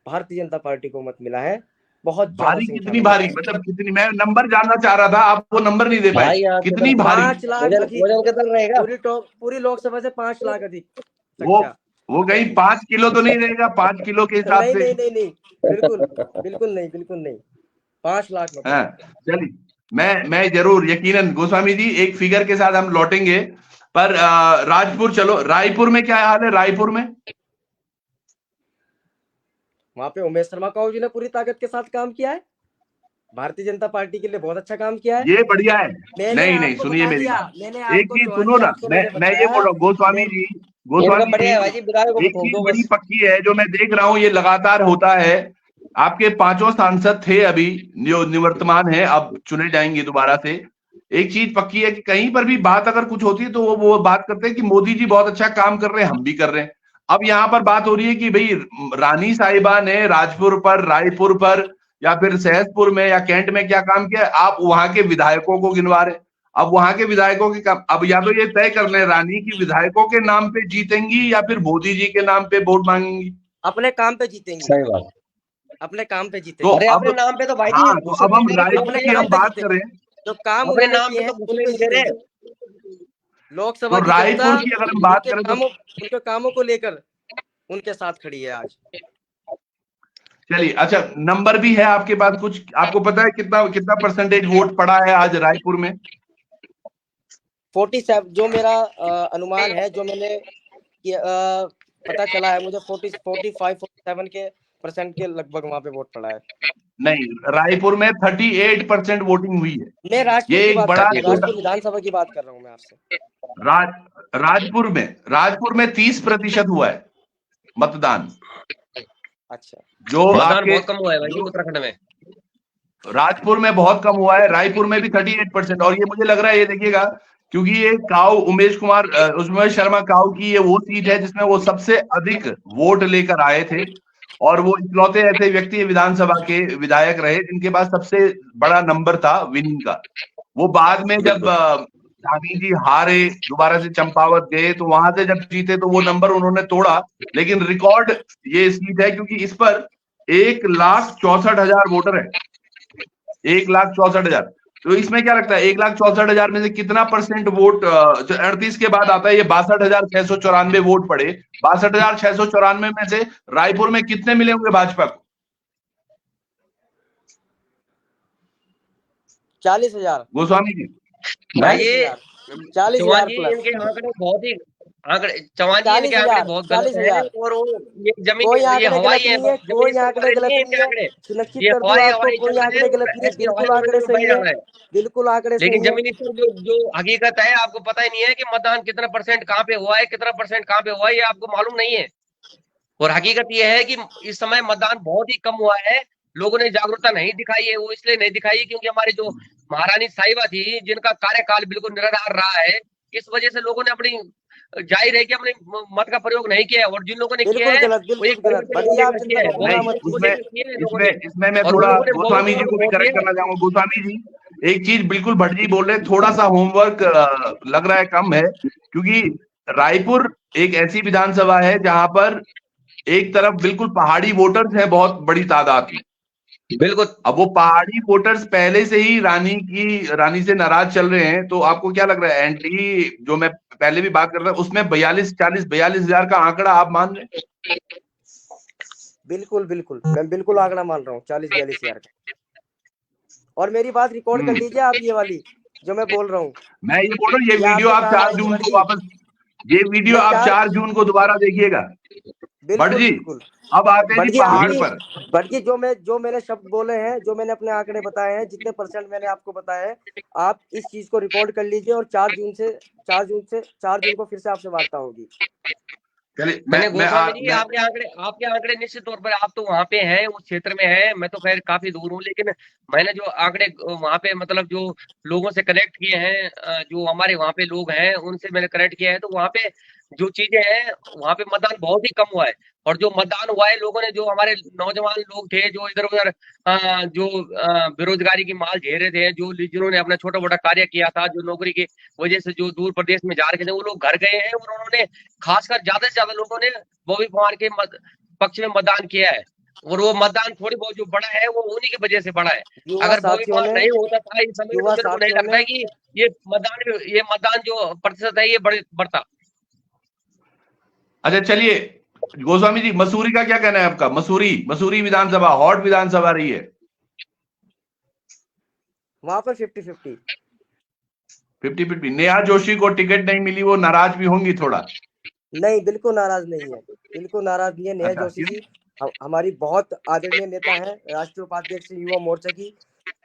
भारतीय जनता पार्टी को मत मिला है, बहुत ज्यादा भारी संख्या कितनी में भारी, मिला है। मतलब कितनी? मैं नंबर जानना चाह रहा था, आप वो नंबर नहीं दे पाए। भाई यहाँ कितनी भारी? 5 लाख वजन अधिक, वजन कितना रहेगा? पूरी लोकसभा से 5 लाख अधिक वो संख्या। वो कहीं 5 किलो तो नहीं रहेगा? 5 किलो के हिसाब नहीं से? नहीं नहीं नहीं, बिल्कुल बिल्कुल नहीं, 5 लाख मतों हाँ, से। चलिए, मैं जरूर, यकीनन गोस्वामी जी, एक फिगर के साथ हम लौटेंगे। पर राजपुर चलो, रायपुर में क्या हाल है? रायपुर में वहां पे उमेश शर्मा काऊ जी ने पूरी ताकत के साथ काम किया है, भारतीय जनता पार्टी के लिए बहुत अच्छा काम किया है। ये बढ़िया है। मैंने नहीं नहीं, आपको सुनिए बता मेरी दिया, बात, मैंने एक आपको चीज चौहान सुनो जी, ना, आपको मैं मैंने मैं ये बोल रहा हूँ गोस्वामी जी, इनका गोस्वामी बढ़िया जी, है भाई जी, विधायक को एक ठोक चीज दो बड़ी बस। पक्की है जो मैं देख रहा हूँ, ये लगातार होता है। आपके 5 सांसद थे अभी, जो निवर्तमान है, अब चुने जाएंगे दोबारा से। एक चीज पक्की है कि कहीं पर भी बात अगर कुछ होती है तो वो बात करते हैं कि मोदी जी बहुत अच्छा काम कर रहे हैं, हम भी कर रहे हैं। अब यहाँ पर बात हो रही है कि भाई रानी साहिबा ने राजपुर पर, रायपुर पर, या फिर सहसपुर में या कैंट में क्या काम किया, आप वहां के विधायकों को गिनवा रहे हैं। अब वहां के विधायकों के काम, अब या तो ये तय कर ले रानी की विधायकों के नाम पे जीतेंगी या फिर मोदी जी के नाम पे वोट मांगेंगी। अपने काम पे जीतेंगी, सही बात। अपने काम पे तो जीतेंगी। अरे अब, अपने नाम पे तो भाई जी हाँ, तो घुसे अब हम नहीं दे रहे, रायपुर अपने की काम हम पे बात जीतेंगे, करें जो काम अपने उन्होंने नाम किए पे हैं तो उन घुसने पे नहीं दे रहे। जीतेंगे। लोकसभा तो की जनता रायपुर की अगर हम बात करें तो उनके कामों को लेकर उनके साथ खड़ी है आज। चलिए, अच्छा, नंबर भी है आपके पास कुछ? आपको पता है कितना कितना परसेंटेज वोट पड़ा है आज रायपुर में? 47, जो मेरा अनुमान है, जो मैंने पता चला है मुझे, 45-47 के परसेंट के लगभग वहां पे वोट पड़ा है। नहीं, रायपुर में 38% वोटिंग हुई है। मैं राजपुर ये की एक बात बड़ा कर रहा हूँ, राजपुर विधानसभा की बात कर रहा हूँ मैं आपसे। राजपुर में 30% हुआ है मतदान। अच्छा, जो मतदान आपके बहुत कम हुआ है भाई जी उत्तराखंड में। राजपुर में बहुत कम हुआ है, रायपुर में भी 38%। और ये मुझे लग रहा है, ये देखिएगा, क्योंकि ये काऊ उमेश शर्मा काऊ की ये वो सीट है जिसमें वो सबसे अधिक वोट लेकर आए थे, और वो इकलौते ऐसे व्यक्ति विधानसभा के विधायक रहे जिनके पास सबसे बड़ा नंबर था विनिंग का। वो बाद में जब धामी जी हारे, दोबारा से चंपावत गए, तो वहां से जब जीते तो वो नंबर उन्होंने तोड़ा। लेकिन रिकॉर्ड ये सीट है क्योंकि इस पर 1,64,000 वोटर है, 1,64,000। तो इसमें क्या लगता है 1,64,000 में से कितना परसेंट वोट 38 के बाद आता है? ये 62,694 वोट पड़े। 62,694 में से रायपुर में कितने मिले होंगे भाजपा को? 40,000 गोस्वामी जी, भाई ये 40,000 चौहान जी, प्लस। इनके आंकड़े बहुत ही आंकड़े चौहान जी इनके आंकड़े बहुत गलत हैं, और वो ये जमीन कोई ये आंकड़े हवाई गलत है, नहीं है, कोई आंकड़े गलत नहीं है, आंकड़े सुनिश्चित ये कर दूं आपको, कोई आंकड़े गलत नहीं है, बिल्कुल आंकड़े सही है, बिल्कुल आंकड़े लेकिन सही है। जमीनी स्तर जो हकीकत है आपको पता ही नहीं है कि मतदान कितना परसेंट कहाँ पे हुआ है, कितना परसेंट कहाँ पे हुआ है, ये आपको मालूम नहीं है। और हकीकत ये है कि इस समय मतदान बहुत ही कम हुआ है, लोगों ने जागरूकता नहीं दिखाई है। वो इसलिए नहीं दिखाई क्योंकि हमारी जो महारानी साहिबा थी, जिनका कार्यकाल बिल्कुल निराधार रहा है, इस वजह से लोगों ने अपनी जाहिर है कि अपने मत का प्रयोग नहीं किया है, और जिन लोगों ने किया बिल्कुल है गलत, वो एक बिल्कुल गलत, परिवर्तन को बढ़िया, आप लेकर किया चिंता है, करो, नहीं, गुना मत को कीजिए। लेकर किया है लोगों ने। इसमें मैं और थोड़ा उन लोगों ने गोस्वामी जी को भी करेक्ट करना चाहूंगा। गोस्वामी जी, एक चीज बिल्कुल भट्ट जी बोल रहे हैं, थोड़ा सा होमवर्क लग रहा है कम है, क्योंकि रायपुर एक ऐसी विधानसभा है जहां पर एक तरफ बिल्कुल पहाड़ी वोटर्स हैं बहुत बड़ी तादाद में। बिल्कुल। अब वो पहाड़ी वोटर्स पहले से ही रानी से नाराज चल रहे हैं, तो आपको क्या लग रहा है एंटी जो मैं पहले भी बात कर रहा था उसमें 42 का आंकड़ा आप मान रहे हैं? बिल्कुल बिल्कुल, मैं बिल्कुल आंकड़ा मान रहा हूँ 40-42 हजार का। और मेरी बात रिकॉर्ड कर लीजिए आप, ये वाली जो मैं बोल रहा हूँ। मैं ये बोल रहा हूँ, ये वीडियो आपके आप काम 4 आएगी जून भट्ट को जी। वापस, ये वीडियो मैं आप 4 जून को दोबारा देखिएगा। भट्ट बिल्कुल जी, बिल्कुल। अब आते हैं भट्ट जी जी पहाड़ आपकी, पर। भट्ट जी जो मैंने शब्द बोले हैं, जो मैंने अपने आंकड़े बताए हैं, जितने परसेंट मैंने आपको बताया है, आप इस चीज को रिकॉर्ड कर लीजिए, और 4 जून को फिर से आपसे वार्ता होगी। चलिए मैंने गोस्वामी जी आपके आंकड़े निश्चित तौर पर, आप तो वहां पे हैं, उस क्षेत्र में हैं, मैं तो खैर काफी दूर हूँ, लेकिन मैंने जो आंकड़े वहां पे मतलब जो लोगों से कनेक्ट किए हैं, जो हमारे वहां पे लोग हैं उनसे मैंने कनेक्ट किया है, तो वहां पे जो चीजें हैं, वहां पे मतदान बहुत ही कम हुआ है। और जो मतदान हुआ है, लोगों ने, जो हमारे नौजवान लोग थे जो इधर उधर जो बेरोजगारी की माल झेल रहे थे, जो जिन्होंने अपना छोटा मोटा कार्य किया था, जो नौकरी की वजह से जो दूर प्रदेश में जा रहे थे, वो लोग घर गए हैं, और उन्होंने खासकर ज्यादा से ज्यादा लोगों ने बॉबी पवार के पक्ष में मतदान किया है। और वो मतदान थोड़ी बहुत जो बड़ा है, वो उन्हीं की वजह से बड़ा है। अगर बॉबी पवार नहीं होता था इस समय, तो मेरे को नहीं लगता है कि ये मतदान जो प्रतिशत है ये बढ़ता। अच्छा चलिए गोस्वामी जी, मसूरी का क्या कहना है आपका? मसूरी विधानसभा हॉट विधानसभा रही है, वहां पर 50-50। 50-50। नेहा जोशी को टिकट नहीं मिली, वो नाराज भी होंगी थोड़ा? नहीं, बिल्कुल नाराज नहीं है, बिल्कुल नाराज नहीं है। नेहा अच्छा, जोशी जी हमारी बहुत आदरणीय नेता है, राष्ट्रीय उपाध्यक्ष युवा मोर्चा की।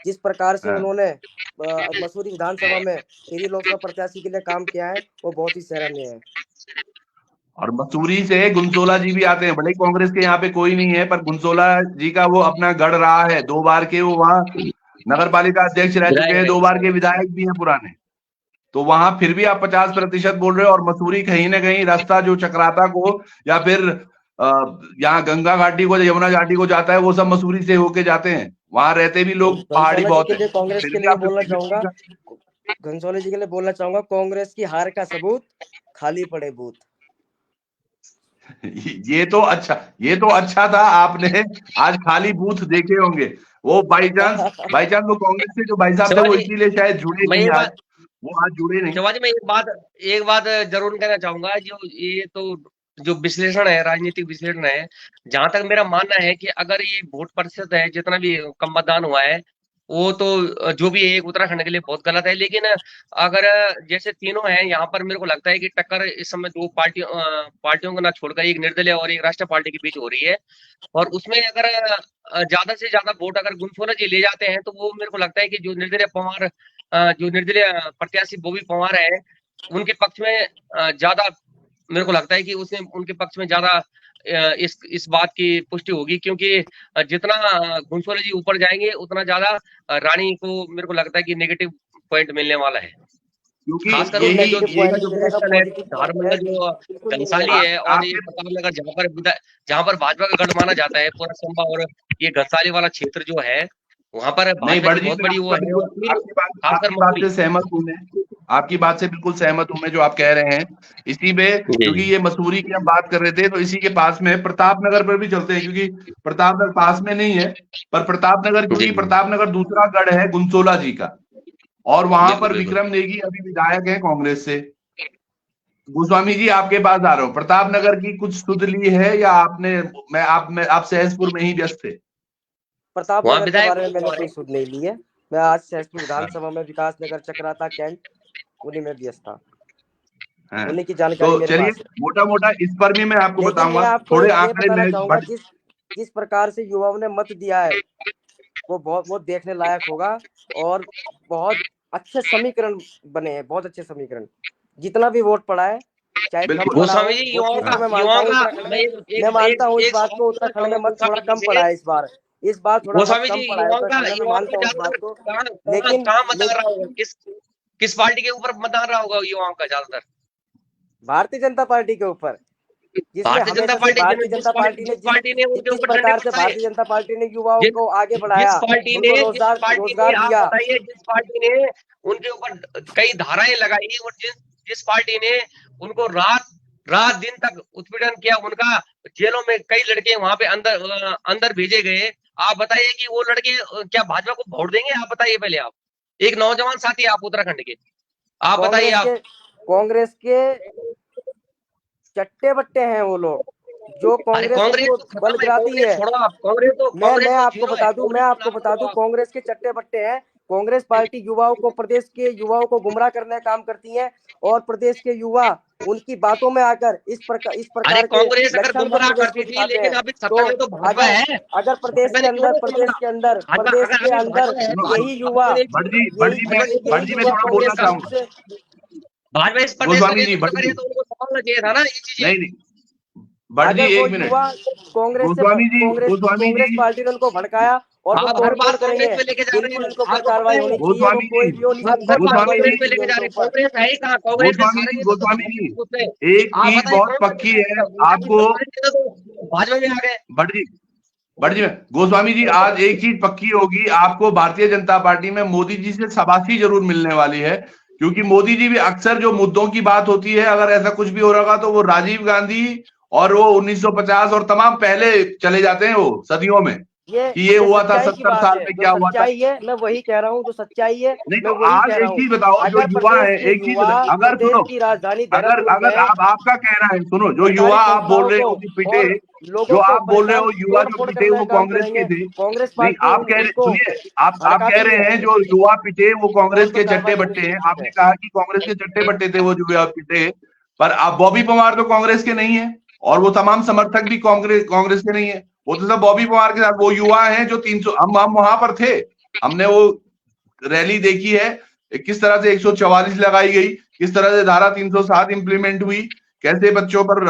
जिस प्रकार से उन्होंने मसूरी विधानसभा में टिहरी लोकसभा प्रत्याशी के लिए काम किया है, वो बहुत ही सराहनीय है। और मसूरी से गुनसोला जी भी आते हैं, भले कांग्रेस के यहाँ पे कोई नहीं है, पर गुनसोला जी का वो अपना गढ़ रहा है, 2 बार के वो वहां नगर पालिका अध्यक्ष रह चुके हैं, 2 बार के विधायक भी हैं पुराने, तो वहां फिर भी आप 50% बोल रहे हो। और मसूरी कहीं ना कहीं रास्ता जो चक्राता को या फिर यहाँ गंगा घाटी को, यमुना घाटी को जाता है, वो सब मसूरी से होके जाते हैं, वहां रहते भी लोग पहाड़ी बहुत है, कांग्रेस फिर के भी लिए आप बोलना 50-50 चाहूंगा, का। घनसोली जी के लिए बोलना चाहूंगा, कांग्रेस की हार का सबूत खाली पड़े बूथ। ये तो अच्छा था, आपने आज खाली बूथ देखे होंगे। वो बाई चांस वो कांग्रेस से जो भाई साहब थे, वो इसीलिए शायद जुड़े नहीं आज, वो आज जुड़े नहीं। शिवाजी, मैं एक बात जरूर कहना चाहूंगा, जो ये तो जो विश्लेषण है, राजनीतिक विश्लेषण है, जहां तक मेरा मानना है कि अगर ये वोट प्रतिशत है, जितना भी कम मतदान हुआ है, वो तो जो भी एक उत्तराखंड के लिए बहुत गलत है। लेकिन अगर जैसे तीनों हैं यहाँ पर, मेरे को लगता है कि टक्कर इस समय दो पार्टियों को ना छोड़कर एक निर्दलीय और एक राष्ट्रीय पार्टी के बीच हो रही है। और उसमें अगर ज्यादा से ज्यादा वोट अगर गुनसोना जी ले जाते हैं, तो वो मेरे को लगता है कि जो निर्दलीय प्रत्याशी बॉबी पवार है, उनके पक्ष में ज्यादा, मेरे को लगता है कि उसने उनके पक्ष में ज्यादा इस बात की पुष्टि होगी, क्योंकि जितना घुनसोले जी ऊपर जाएंगे, उतना ज्यादा रानी को मेरे को लगता है कि नेगेटिव पॉइंट मिलने वाला है। खासकर उनके जो प्रदर्शन है, धारमंडल जो घनसाली है, और ये प्रतापनगर जहाँ पर भाजपा का गढ़ माना जाता है, पूरा संभा और ये घनसाली वाला क्षेत्र जो है, वहां पर भाजपा की बहुत बड़ी वो है। आपकी बात से सहमत हूँ मैं, आपकी बात से बिल्कुल सहमत हूँ मैं जो आप कह रहे हैं। इसी में, क्योंकि ये मसूरी की हम बात कर रहे थे, तो इसी के पास में प्रतापनगर पर भी चलते हैं, क्योंकि प्रतापनगर पास में नहीं है, पर प्रतापनगर, क्योंकि प्रतापनगर दूसरा गढ़ है गुनसोला जी का, और वहां पर विक्रम नेगी अभी विधायक है कांग्रेस से। गोस्वामी जी, आपके पास आ रहा हूँ, प्रतापनगर की कुछ सुध ली है या आप सहसपुर में ही व्यस्त थे? प्रतापनगर के बारे में मैंने कोई सुध नहीं ली है। मैं आज सहसपुर विधानसभा में विकास नगर चक्राता कैंट उन्हीं में व्यस्त था। उन्हीं की जानकारी तो मेरे चलिए पास है। मोटा मोटा इस पर भी मैं आपको लेकिन मैं बताऊंगा, आपको थोड़े ये आंकड़े बताना मैं चाहूंगा, जिस प्रकार से युवाओं ने मत दिया है वो देखने लायक होगा, और बहुत अच्छे समीकरण बने हैं, बहुत अच्छे समीकरण। जितना भी वोट पड़ा है, चाहे कम पड़ा हो, गोस्वामी जी, वो चीज तो मैं मानता हूँ उत्तराखंड में, मैं मानता हूँ इस बात को, उत्तराखंड में मत थोड़ा कम पड़ा है इस बार थोड़ा मत गोस्वामी कम जी, पड़ा है उत्तराखंड में, मैं मानता हूँ इस बात को। लेकिन कहाँ मतदान रहा होगा, किस पार्टी के ऊपर मतदान रहा होगा युवाओं का ज्यादातर? भारतीय जनता पार्टी के ऊपर, जिसमें भारतीय जनता हमेशा से पार्टी, भारतीय जनता पार्टी ने जिस पार्टी ने उनके जिस ऊपर डंडे प्रकार से बरसाए, भारतीय जनता पार्टी ने युवाओं को आगे बढ़ाया, जिस पार्टी उनको ने रोजगार आप दिया, बताइए, जिस पार्टी ने उनके ऊपर कई धाराएं लगाई, और जिस पार्टी ने उनको रात दिन तक उत्पीड़न किया, उनका जेलों में कई लड़के वहां पे अंदर भेजे गए, आप बताइए कि वो लड़के क्या भाजपा को वोट देंगे? आप बताइए पहले, आप एक नौजवान साथी, आप उत्तराखंड के, आप बताइए। आप कांग्रेस के चट्टे बट्टे हैं वो लोग, जो अरे कांग्रेस कांग्रेस उनको तो खत्म बल है, गिराती कांग्रेस है। छोड़ो आप, कांग्रेस मैं तो आपको जीरो है, बता दूं, मैं आपको बता दूं, कांग्रेस के चट्टे बट्टे हैं। कांग्रेस पार्टी युवाओं को, प्रदेश के युवाओं को गुमराह करने का काम करती है, और प्रदेश के युवा उनकी बातों में आकर इस अरे प्रकार के कांग्रेस अगर लक्षण उत्तर गुमराह प्रदेश में करती थी, दिखाते लेकिन हैं। अभी तो सत्ता में तो भाजपा अगर है, अगर भाजपा ने क्यों नहीं छोड़ा? प्रदेश अगर के अभी अंदर भाजपा यही युवा, ने भट्ट जी मैं थोड़ा बोलना कांग्रेस चाहूंगा। से भाजपा इस प्रदेश का गोस्वामी जी, नेतृत्व भट्ट करे जी, तो उनको संभालना चाहिए था ना ये चीजें। नहीं भट्ट जी अगर वो एक मिनट। युवा गोस्वामी कांग्रेस जी, पार्टी ने उनको भड़काया और वो आप हर तोड़ बात करेंगे, कांग्रेस पे लेके जा रहे बिल्कुल हैं, उनके ऊपर आपको पता कार्रवाई है? होनी चाहिए, वो गोस्वामी कोई जी, भी हो, आप हर बात कार्रवाई गोस्वामी होनी कांग्रेस पे जी, चाहिए लेके जा उनके रहे हैं, ऊपर। कांग्रेस है ही कहाँ? कांग्रेस के सारे नेता तो गोस्वामी भाजपा जी, के पुत्र हैं। एक आप चीज बताइए बहुत कौन सा पक्की नेता है है? उनके आपको। सारे नेता तो भाजपा में आ गए। भट्ट जी गोस्वामी जी, आज एक चीज पक्की होगी, आपको भारतीय जनता पार्टी में मोदी जी से शाबाशी जरूर मिलने वाली है, क्योंकि मोदी जी भी अक्सर जो मुद्दों की बात होती है, अगर ऐसा कुछ भी हो रहा तो वो राजीव गांधी और वो 1950 और तमाम पहले चले जाते हैं, वो सदियों में, कि ये हुआ था सच्चाई की 70 बात साल है, में जो क्या हुआ था। सच्चाई है मैं वही कह रहा हूँ, जो सच्चाई है नहीं मैं तो वही आज कह रहा एक हूँ। चीज बताओ, जो अगर युवा प्रदेश है, के एक चीज युवा अगर प्रदेश सुनो, की राजधानी अगर देहरादून अगर में आपका कहना है, सुनो, जो सरकारी युवा आप बोल संस्थाओं रहे को हो कि पिटे, और जो लोगों को आप बोल रहे परेशान, हो युवा तोड़ जो फोड़ पिटे करने वो का काम कांग्रेस के करेंगे, थे, कांग्रेस नहीं पार्टी आप कह रहे, उनको सुनिए, आप कह भड़काती रहे है, हैं जो युवा पिटे वो तो कांग्रेस उन पर के चट्टे कार्रवाई होनी बट्टे हैं, चाहिए आपने है। कहा कि कांग्रेस के चट्टे बट्टे थे वो जो युवा पिटे, पर अब बॉबी पवार तो कांग्रेस के नहीं है, और वो तमाम समर्थक भी कांग्रेस के नहीं है, वो तो सब बॉबी पवार के साथ, वो युवा हैं जो 300, हम वहां पर थे, हमने वो रैली देखी है, किस तरह से 144 लगाई गई, किस तरह से धारा 307 इंप्लीमेंट हुई, कैसे बच्चों पर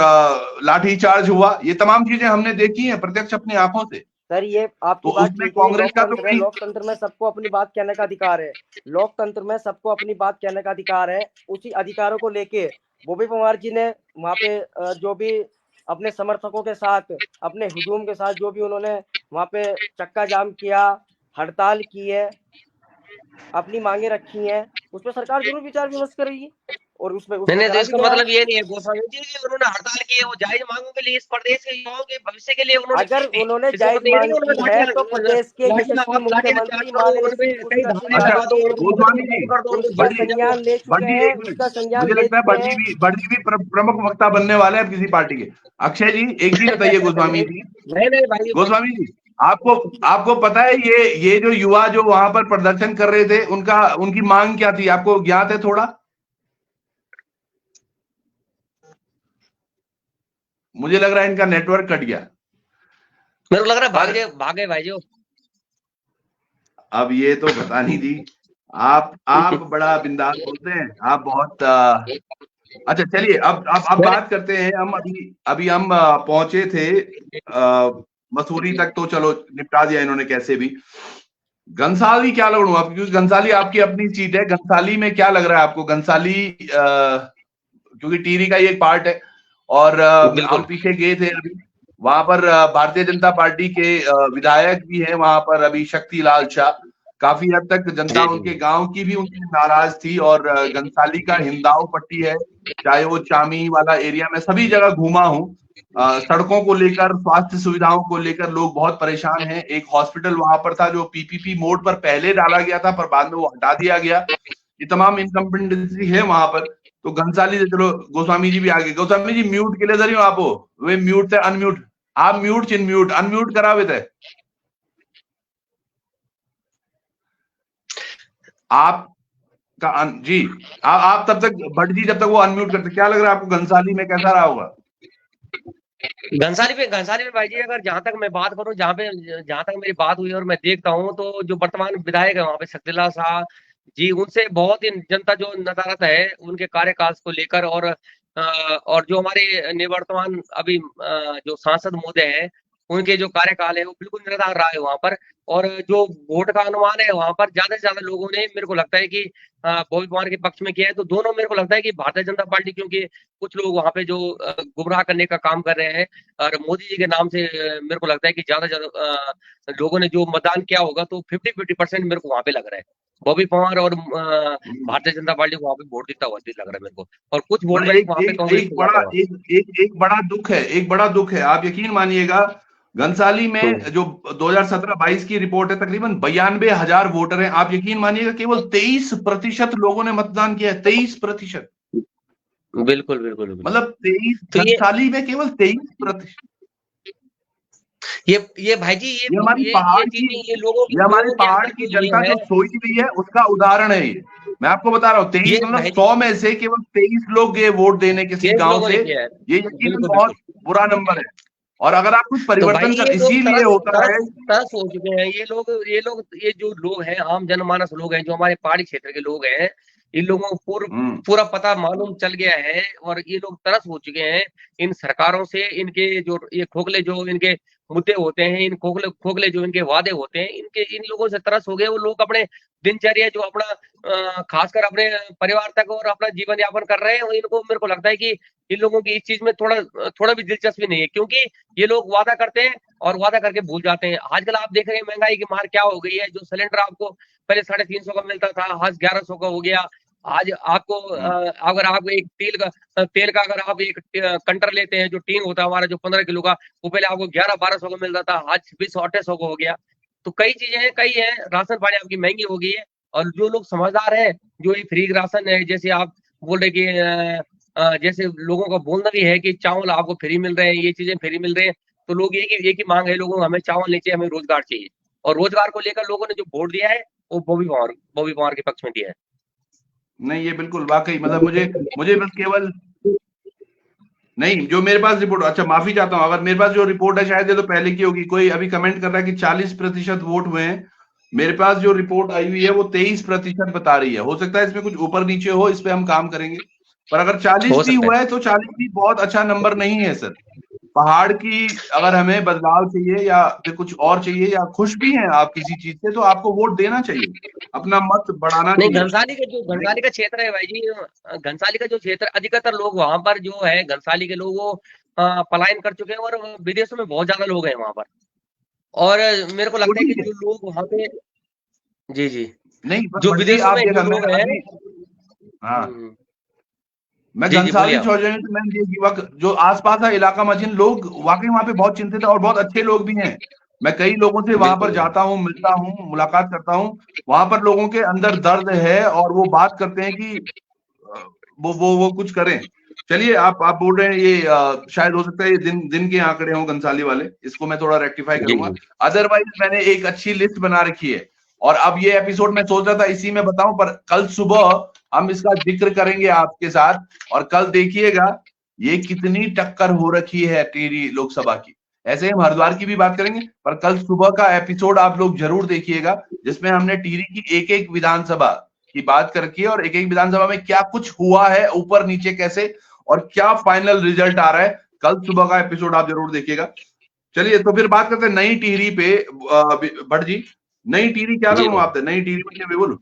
लाठीचार्ज हुआ, ये तमाम चीजें हमने देखी हैं प्रत्यक्ष अपनी आंखों से। सर ये आपकी तो बात उसमें ठीक है, कांग्रेस का तो लोकतंत्र है, कोई, लोकतंत्र में सबको अपनी बात कहने का अधिकार है, लोकतंत्र में सबको अपनी बात कहने का अधिकार है। उसी अधिकारों को लेके बॉबी पवार जी ने वहाँ पे जो भी अपने समर्थकों के साथ, अपने हुजूम के साथ जो भी उन्होंने वहाँ पे चक्का जाम किया, हड़ताल की है, अपनी मांगे रखी हैं, उस पर सरकार जरूर विचार विमर्श करेगी, और उसमें उस नहीं पर नहीं, तो करा भी इसका गया है। मतलब ये नहीं है गोस्वामी जी कि उन्होंने हड़ताल की है वो जायज मांगों के लिए, इस प्रदेश के युवाओं के भविष्य के लिए उन्होंने अगर की थी। उन्होंने इसका जायज मतलब ये नहीं मांग कि उन्होंने की है तो प्रदेश के यशस्वी आप लाठियां चार्ज मुख्यमंत्री करो, माननीय उनपे कई उसका धाराएं अच्छा लगा दो, उनको गोस्वामी जी, कर दो, उनको उसका जेल भेज दो। संज्ञान ले चुके एक हैं, मिनट, उसका संज्ञान मुझे ले लगता है चुके हैं। भट्ट जी भी प्रमुख वक्ता बनने वाले हैं अब किसी पार्टी के। अक्षय जी एक चीज बताइए गोस्वामी जी, नहीं नहीं भाई, गोस्वामी जी, आपको आपको पता है ये जो युवा जो वहां पर प्रदर्शन कर रहे थे, उनकी मांग क्या थी, आपको ज्ञात है थोड़ा? मुझे लग रहा है इनका नेटवर्क कट गया, मेरे को लग रहा पर है भागे भाई जो। अब ये तो पता नहीं जी, आप बड़ा बिंदास बोलते हैं, आप बहुत अच्छा चलिए, अब बात करते हैं हम, अभी हम पहुंचे थे मसूरी तक, तो चलो निपटा दिया इन्होंने कैसे भी। घनसाली क्या लड़ू आप, क्योंकि घनसाली आपकी अपनी सीट है, घनसाली में क्या लग रहा है आपको? घनसाली क्योंकि टीवी का ये एक पार्ट है, और हम पीछे गए थे अभी, वहां पर भारतीय जनता पार्टी के विधायक भी हैं वहां पर, अभी शक्ति लाल शाह, काफी हद तक जनता उनके गांव की भी उनसे नाराज थी, और घनसाली का हिंदाव पट्टी है, चाहे वो चामी वाला एरिया, में सभी जगह घूमा हूं, सड़कों को लेकर, स्वास्थ्य सुविधाओं को लेकर लोग बहुत परेशान हैं। एक हॉस्पिटल वहां पर था जो पीपीपी मोड पर पहले डाला गया था, पर बाद में वो हटा दिया गया, ये तमाम इनकम्पिटेंसी है वहां पर। तो घनसाली से चलो, गोस्वामी जी भी आगे, गोस्वामी जी म्यूट के लिए जरिए आप हो, वे म्यूट से अनम्यूट, आप म्यूट चिन म्यूट अनम्यूट करावे थे आप जी आप तब तक भट्ट जी जब तक वो अनम्यूट करते, क्या लग रहा है आपको घनसाली में कैसा रहा होगा? घनसाली में भाई जी, अगर जहां तक मैं बात करूं, जहां तक मेरी बात हुई और मैं देखता हूं, तो जो वर्तमान विधायक है वहां पे शक्तिलाल शाह जी, उनसे बहुत ही जनता जो नदारत है उनके कार्यकाल को लेकर, और जो हमारे निवर्तमान अभी जो सांसद महोदय है, उनके जो कार्यकाल है वो बिल्कुल निराधार रहा है वहां पर। और जो वोट का अनुमान है वहां पर ज्यादा से ज्यादा लोगों ने, मेरे को लगता है कि बॉबी कुमार के पक्ष में किया है। तो दोनों मेरे को लगता है कि भारतीय जनता पार्टी, क्योंकि कुछ लोग वहां पे जो गुमराह करने का काम कर रहे हैं, और मोदी जी के नाम से मेरे को लगता है कि ज्यादा ज्यादा लोगों ने जो मतदान किया होगा, तो 50-50% मेरे को वहां पे लग रहा है बॉबी पवार और भारतीय जनता पार्टी को वहां पे वोट देता हुआ लग रहा है मेरे को। और कुछ वोट बैंक वहां पे कांग्रेस को जाता है। एक बड़ा दुख है, एक बड़ा दुख है, आप यकीन मानिएगा। घनसाली में जो 2017-22 की रिपोर्ट है, तकरीबन 92,000 वोटर हैं। आप यकीन मानिएगा केवल 23% लोगों ने मतदान किया है, 23%। बिल्कुल बिल्कुल बिल्कुल। मतलब 23, तो घनसाली में केवल 23%। ये भाई जी, ये हमारी पहाड़ की, ये लोगों ये हमारे के पहाड़ अंदर की जो ये जनता है, जो सोई हुई है उसका उदाहरण है ये। मैं आपको बता रहा हूँ, 23 ये मतलब भाई 100 में से केवल 23 लोग गए वोट देने किसी 23 गांव लोगों से। ने किया है। ये यकीनन बिल्कुल बहुत बिल्कुल। बुरा नंबर है। और अगर आप कुछ तो भाई परिवर्तन कर, ये लोग इसीलिए तरस होता तरस है। तरस हो चुके हैं ये जो लोग हैं, आम जनमानस लोग हैं, जो हमारे पहाड़ी क्षेत्र के लोग हैं, इन लोगों को पूरा पता मालूम चल गया है, और ये लोग तरस हो चुके हैं इन सरकारों से। इनके जो ये खोखले जो इनके मुद्दे होते हैं, इन खोखले खोखले जो इनके वादे होते हैं, इन लोगों से तरस हो गए। वो लोग अपने दिनचर्या जो अपना खासकर अपने परिवार तक और अपना जीवन यापन कर रहे हैं, इनको मेरे को लगता है कि इन लोगों की इस चीज में थोड़ा भी दिलचस्पी नहीं है, क्योंकि ये लोग वादा करते हैं और वादा करके भूल जाते हैं। आजकल आप देख रहे हैं महंगाई की मार क्या हो गई है। जो सिलेंडर आपको पहले 350 का मिलता था, आज 1100 का हो गया। आज आपको अगर आप एक तेल का अगर आप एक कंटर लेते हैं, जो टीन होता है हमारा जो 15 किलो का, वो पहले आपको 1100-1200 का मिलता था, आज 2600-2800 का हो गया। तो कई चीजें हैं, कई है, राशन पानी आपकी महंगी हो गई है। और जो लोग समझदार हैं, जो ये फ्री राशन है, जैसे आप बोल रहे कि जैसे लोगों का बोलना भी है कि चावल आपको फ्री मिल रहे हैं, ये चीजें फ्री मिल रहे हैं, तो लोग एक ही मांग है लोगों को, हमें चावल नहीं चाहिए, हमें रोजगार चाहिए। और रोजगार को लेकर लोगों ने जो वोट दिया है, वो बॉबी पवार के पक्ष में दिया है। नहीं, ये बिल्कुल वाकई, मतलब मुझे बस केवल नहीं, जो मेरे पास रिपोर्ट, अच्छा माफी चाहता हूं, अगर मेरे पास जो रिपोर्ट है शायद ये तो पहले की होगी। कोई अभी कमेंट कर रहा है कि 40% वोट हुए हैं। मेरे पास जो रिपोर्ट आई हुई है वो 23% बता रही है। हो सकता है इसमें कुछ ऊपर नीचे हो, इस पे हम काम करेंगे। पर अगर 40 हो भी सकता हुआ है। है तो 40 भी बहुत अच्छा नंबर नहीं है सर। पहाड़ की अगर हमें बदलाव चाहिए या फिर कुछ और चाहिए, या खुश भी हैं आप किसी चीज से, तो आपको वोट देना चाहिए, अपना मत बढ़ाना नहीं, चाहिए। घनसाली का क्षेत्र है भाई जी, घनसाली का जो क्षेत्र, अधिकतर लोग वहां पर जो है घनसाली के लोग, वो पलायन कर चुके हैं, और विदेशों में बहुत ज्यादा लोग हैं वहां पर। और मेरे को वो लगता है कि ठीक है। जो लोग वहां पे, जी जी, नहीं जो भट्ट जी, विदेशों आप में जो देखा, मैं लोग हैं, अभी, हाँ, मैं जी जी, बोलिए घनसाली आप। चौधरी में ये युवक जो आसपास का इलाका में, जिन लोग वाकई वहां पे बहुत चिंतित है और बहुत अच्छे लोग भी हैं। मैं कई लोगों से वहां पर बिल्कुल जाता हूँ, मिलता हूँ, मुलाकात करता हूँ। वहां पर लोगों के अंदर दर्द है और वो बात करते हैं कि अ, वो कुछ करें। चलिए, आप बोल रहे हैं ये शायद हो सकता है ये दिन दिन के आंकड़े हों घनसाली वाले, इसको मैं थोड़ा रेक्टिफाई जी करूंगा। जी। अदरवाइज मैंने एक अच्छी लिस्ट बना रखी है, और अब ये एपिसोड मैं सोच रहा था इसी में बताऊं, पर कल सुबह हम इसका जिक्र करेंगे आपके साथ। और कल देखिएगा ये कितनी टक्कर हो रखी है टिहरी लोकसभा की। ऐसे हम हरिद्वार की भी बात करेंगे, पर कल सुबह का एपिसोड आप लोग जरूर देखिएगा, जिसमें हमने टिहरी की एक एक विधानसभा की बात कर रखी है, और एक एक विधानसभा में क्या कुछ हुआ है, ऊपर नीचे कैसे, और क्या फाइनल रिजल्ट आ रहा है। कल सुबह का एपिसोड आप जरूर देखिएगा। चलिए, तो फिर बात करते हैं नई टिहरी पे। भट्ट जी, नई टिहरी क्या जी लगूं भाई, आपसे? नई टिहरी में क्या बोलूं?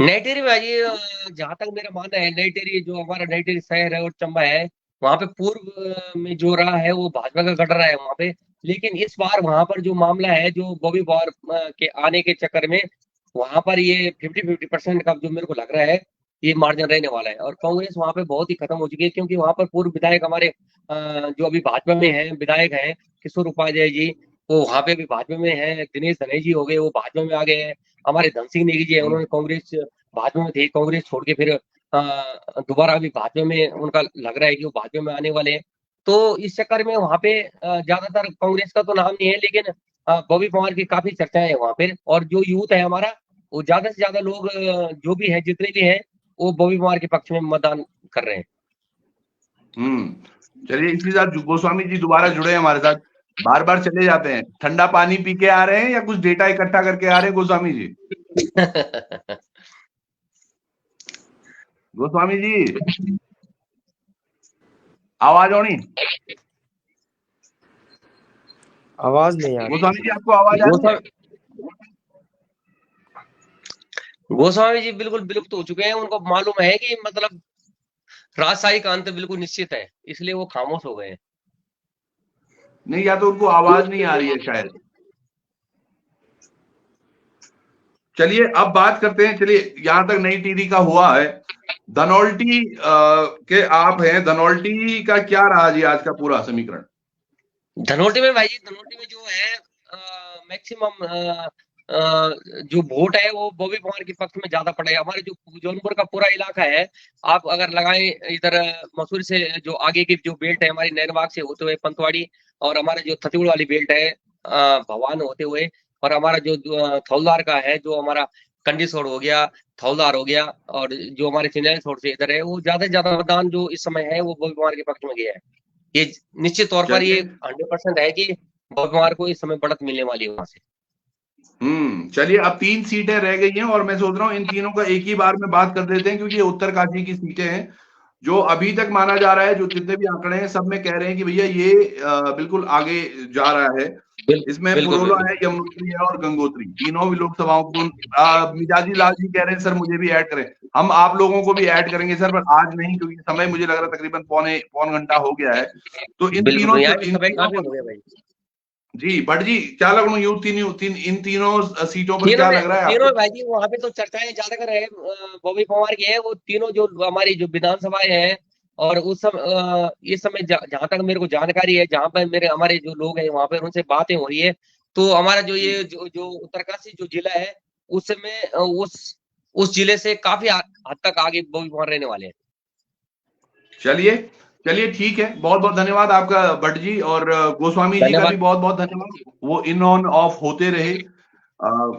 नई टिहरी में भाई, जहां तक मेरा मानना है, नई टिहरी जो हमारा नई टिहरी शहर है और चंबा है, वहां पे पूर्व में जो रहा है वो भाजपा का गढ़ रहा है वहां पे। लेकिन इस बार वहां पर जो मामला है, जो बॉबी पवार के आने के चक्कर में, वहां पर ये 50-50% का जो मेरे को लग रहा है, ये मार्जिन रहने वाला है। और कांग्रेस वहां पे बहुत ही खत्म हो चुकी है, क्योंकि वहां पर पूर्व विधायक हमारे जो अभी भाजपा में है, विधायक हैं किशोर उपाध्याय जी, वो वहां पे भी भाजपा में है। दिनेश धनेश जी हो गए, वो भाजपा में आ गए हैं। हमारे धन सिंह नेगी जी है, उन्होंने कांग्रेस, भाजपा में थे, कांग्रेस छोड़ के फिर दोबारा अभी भाजपा में उनका लग रहा है कि वो भाजपा में आने वाले हैं। तो इस चक्कर में वहां पे ज्यादातर कांग्रेस का तो नाम नहीं है, लेकिन बॉबी पवार की काफी चर्चाएं है वहां पे। और जो यूथ है हमारा, वो ज्यादा से ज्यादा लोग जो भी है, जितने भी हैं, वो बॉबी पवार के पक्ष में मतदान कर रहे हैं। चलिए, इसी साथ गोस्वामी जी दोबारा जुड़े हैं हमारे साथ, बार बार चले जाते हैं। ठंडा पानी पी के आ रहे हैं या कुछ डेटा इकट्ठा करके आ रहे हैं गोस्वामी जी? गोस्वामी जी आवाज होनी? आवाज नहीं आ रही। गोस्वामी जी आपको आवाज आ रही है? गोस्वामी जी बिल्कुल विलुप्त हो चुके हैं। उनको मालूम है कि मतलब राजशाही का अंत बिल्कुल निश्चित है, इसलिए वो खामोश हो गए हैं। नहीं, या तो उनको आवाज नहीं आ रही है शायद। चलिए अब बात करते हैं। चलिए, यहां तक नई टीवी का हुआ है। धनौल्टी के आप हैं, धनौल्टी का क्या रहा जी आज का पूरा समीकरण? धनौल्टी में भाई जी, धनौल्टी में जो है मैक्सिमम जो वोट है वो बॉबी पवार के पक्ष में ज्यादा पड़ेगा। हमारे जो जौनपुर का पूरा इलाका है, आप अगर लगाएं इधर मसूरी से जो आगे की जो बेल्ट है हमारी नैनबाग से होते हुए पंतवाड़ी, और हमारे जो छत्तीसगढ़ वाली बेल्ट है भवान होते हुए, और हमारा जो थौलदार का है, जो हमारा कंडीसोड़ हो गया, थौलदार हो गया, और जो हमारे चिन्ह छोड़ से इधर है, वो ज्यादा से ज्यादा मतदान जो इस समय है वो बॉबी पवार के पक्ष में गया है। ये निश्चित तौर पर ये 100% है कि बॉबी पवार को इस समय बढ़त मिलने वाली है वहां से। चलिए, अब 3 सीटें रह गई हैं और मैं सोच रहा हूं इन तीनों का एक ही बार में बात कर देते हैं, क्योंकि ये उत्तरकाशी की सीटें हैं जो अभी तक माना जा रहा है, जो जितने भी आंकड़े हैं सब में कह रहे हैं कि भैया ये बिल्कुल आगे जा रहा है। इसमें पुरोला है, यमुनोत्री है और गंगोत्री, तीनों भी लोकसभाओं को। मिजाजी लाल जी कह रहे हैं सर मुझे भी ऐड करें। हम आप लोगों को भी ऐड करेंगे सर, पर आज नहीं, क्योंकि समय मुझे लग रहा है तकरीबन पौन घंटा हो गया है। तो इन तीनों जी भट्ट जी क्या लगू इन तीनों सीटों पर क्या लग रहा है तीनों भाई जी वहां पे तो चर्चाएं ज्यादा कर रहे हैं बॉबी पवार की है। वो तीनों जो हमारी जो विधानसभाएं हैं, और उस समय इस समय जहां तक मेरे को जानकारी है, जहां पर मेरे हमारे जो लोग हैं वहां पर उनसे बातें हो रही है, तो हमारा जो ये जो उत्तरकाशी जो जिला है उसमें उस जिले से काफी हद तक आगे बॉबी पवार रहने वाले हैं। चलिए ठीक है, बहुत बहुत धन्यवाद आपका भट्ट जी, और गोस्वामी जी का भी बहुत बहुत धन्यवाद। वो इन ऑन ऑफ होते रहे,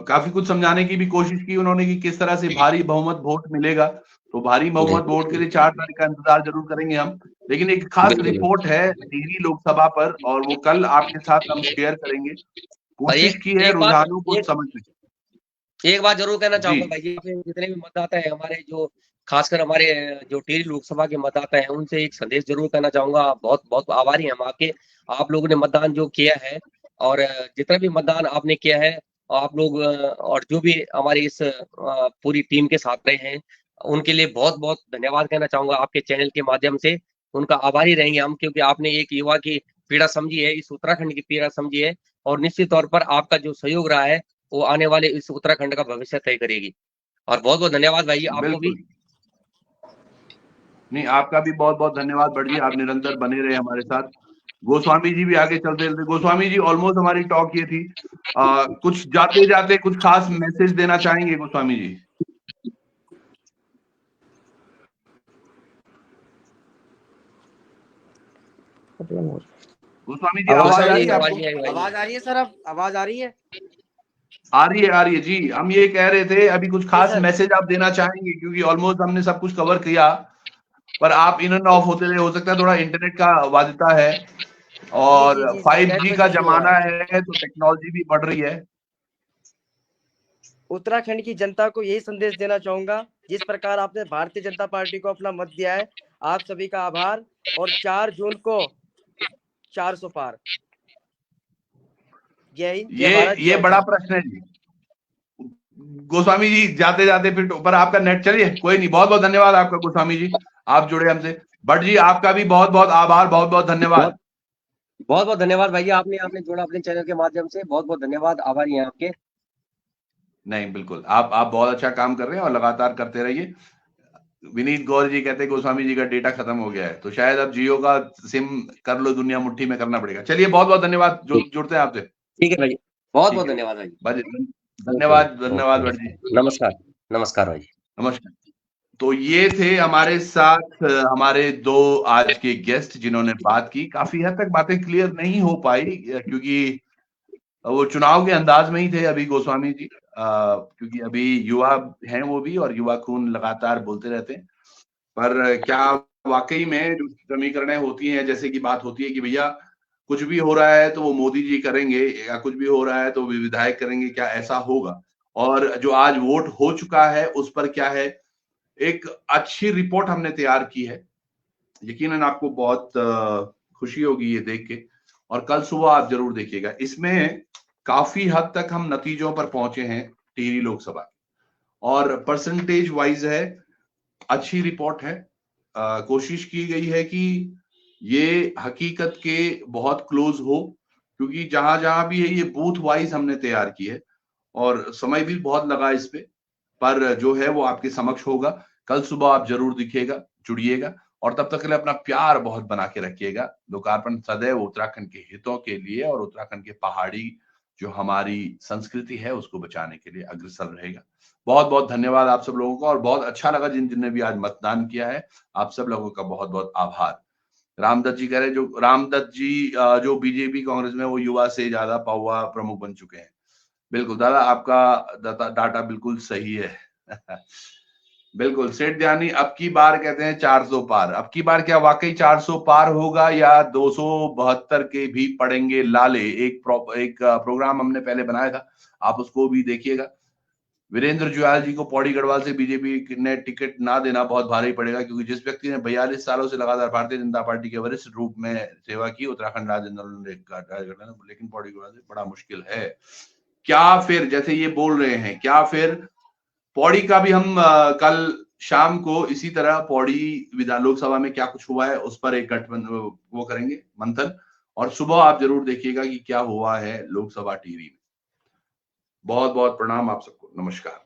काफी कुछ समझाने की भी कोशिश की उन्होंने कि किस तरह से भारी बहुमत वोट मिलेगा। तो भारी बहुमत वोट के लिए 4 तारीख का इंतजार जरूर करेंगे हम। लेकिन एक खास रिपोर्ट है टिहरी लोकसभा पर, और वो कल आपके साथ हम शेयर करेंगे। कोशिश की है रुझानों को समझने की। एक बात जरूर कहना चाहूंगा भाई जी, जितने भी मतदाता है हमारे, जो खासकर हमारे जो टिहरी लोकसभा के मतदाता हैं, उनसे एक संदेश जरूर करना चाहूंगा। बहुत बहुत आभारी हैं हम आपके। आप लोगों ने मतदान जो किया है, और जितना भी मतदान आपने किया है, आप लोग और जो भी हमारी इस पूरी टीम के साथ रहे हैं, उनके लिए बहुत बहुत धन्यवाद कहना चाहूंगा। आपके चैनल के माध्यम से उनका आभारी रहेंगे हम, क्योंकि आपने एक युवा की पीड़ा समझी है, इस उत्तराखंड की पीड़ा समझी है, और निश्चित तौर पर आपका जो सहयोग रहा है वो आने वाले इस उत्तराखंड का भविष्य तय करेगी। और बहुत बहुत धन्यवाद भाई आपको भी। नहीं, आपका भी बहुत बहुत धन्यवाद भट्ट जी, आप निरंतर बने रहे हमारे साथ। गोस्वामी जी भी आगे चलते चलते। गोस्वामी जी ऑलमोस्ट हमारी टॉक ये थी, कुछ जाते जाते कुछ खास मैसेज देना चाहेंगे गोस्वामी जी? गोस्वामी जी आवाज आ रही है आपको? आवाज आ रही है सर? अब आवाज आ रही है? आ रही है जी। हम ये कह रहे थे अभी कुछ खास मैसेज आप देना चाहेंगे, क्योंकि ऑलमोस्ट हमने सब कुछ कवर किया, पर आप इन एंड ऑफ होते रहे, हो सकता है थोड़ा इंटरनेट का वादिता है, और 5G का जमाना है, तो टेक्नोलॉजी भी बढ़ रही है। उत्तराखंड की जनता को यही संदेश देना चाहूंगा, जिस प्रकार आपने भारतीय जनता पार्टी को अपना मत दिया है, आप सभी का आभार। और 4 जून को 400 पार। ये बड़ा प्रश्न है जी। गोस्वामी जी जाते जाते फिर ऊपर आपका नेट, चलिए कोई नहीं। बहुत बहुत धन्यवाद आपका गोस्वामी जी, आप जुड़े हमसे। भट्ट जी आपका भी बहुत बहुत आभार, बहुत बहुत धन्यवाद। बहुत बहुत धन्यवाद भाई, आपने जोड़ा अपने चैनल के माध्यम से। बहुत बहुत धन्यवाद, आभारी हैं आपके। नहीं बिल्कुल, आप बहुत अच्छा काम कर रहे हैं और लगातार करते रहिए। विनीत गौर जी कहते हैं गोस्वामी जी का डेटा खत्म हो गया है, तो शायद अब जियो का सिम कर लो दुनिया मुट्ठी में करना पड़ेगा। चलिए बहुत बहुत धन्यवाद, जुड़ते हैं आपसे। ठीक है भाई, बहुत बहुत धन्यवाद भाई। धन्यवाद भट्ट जी। नमस्कार भाई। नमस्कार। तो ये थे हमारे साथ हमारे 2 आज के गेस्ट जिन्होंने बात की। काफी हद तक बातें क्लियर नहीं हो पाई, क्योंकि वो चुनाव के अंदाज में ही थे अभी गोस्वामी जी, क्योंकि अभी युवा हैं वो भी, और युवा खून लगातार बोलते रहते हैं। पर क्या वाकई में जो समीकरणें होती हैं, जैसे कि बात होती है कि भैया कुछ भी हो रहा है तो वो मोदी जी करेंगे, या कुछ भी हो रहा है तो वो विधायक करेंगे, क्या ऐसा होगा? और जो आज वोट हो चुका है उस पर क्या है, एक अच्छी रिपोर्ट हमने तैयार की है। यकीनन आपको बहुत खुशी होगी ये देख के, और कल सुबह आप जरूर देखिएगा। इसमें काफी हद तक हम नतीजों पर पहुंचे हैं टिहरी लोकसभा की, और परसेंटेज वाइज है, अच्छी रिपोर्ट है। कोशिश की गई है कि ये हकीकत के बहुत क्लोज हो, क्योंकि जहां जहां भी है ये बूथ वाइज हमने तैयार की है, और समय भी बहुत लगा इस पे, पर जो है वो आपके समक्ष होगा। कल सुबह आप जरूर दिखिएगा, जुड़िएगा, और तब तक के लिए अपना प्यार बहुत बना के रखिएगा। लोकार्पण सदैव उत्तराखंड के हितों के लिए और उत्तराखंड के पहाड़ी जो हमारी संस्कृति है उसको बचाने के लिए अग्रसर रहेगा। बहुत बहुत धन्यवाद आप सब लोगों को, और बहुत अच्छा लगा जिनने भी आज मतदान किया है, आप सब लोगों का बहुत बहुत आभार। रामदत्त जी कह रहे, जो रामदत्त जी जो बीजेपी कांग्रेस में, वो युवा से ज्यादा पहुआ प्रमुख बन चुके हैं। बिल्कुल दादा, आपका डाटा बिल्कुल सही है। बिल्कुल सेठ ध्यानी, अब की बार कहते हैं 400 पार। अब की बार क्या वाकई 400 पार होगा, या 272 के भी पड़ेंगे लाले? एक प्रोग्राम हमने पहले बनाया था, आप उसको भी देखिएगा। वीरेंद्र जुयाल जी को पौड़ी गढ़वाल से बीजेपी ने टिकट ना देना बहुत भारी पड़ेगा, क्योंकि जिस व्यक्ति ने 42 सालों से लगातार भारतीय जनता पार्टी के वरिष्ठ रूप में सेवा की, उत्तराखंड राज्य आंदोलन, लेकिन पौड़ी गढ़वाल से बड़ा मुश्किल है। क्या फिर, जैसे ये बोल रहे हैं, क्या फिर पौड़ी का भी हम कल शाम को इसी तरह पौड़ी विधान लोकसभा में क्या कुछ हुआ है उस पर एक गठबंधन वो करेंगे मंथन, और सुबह आप जरूर देखिएगा कि क्या हुआ है लोकसभा टीवी में। बहुत बहुत प्रणाम आप सबको, नमस्कार।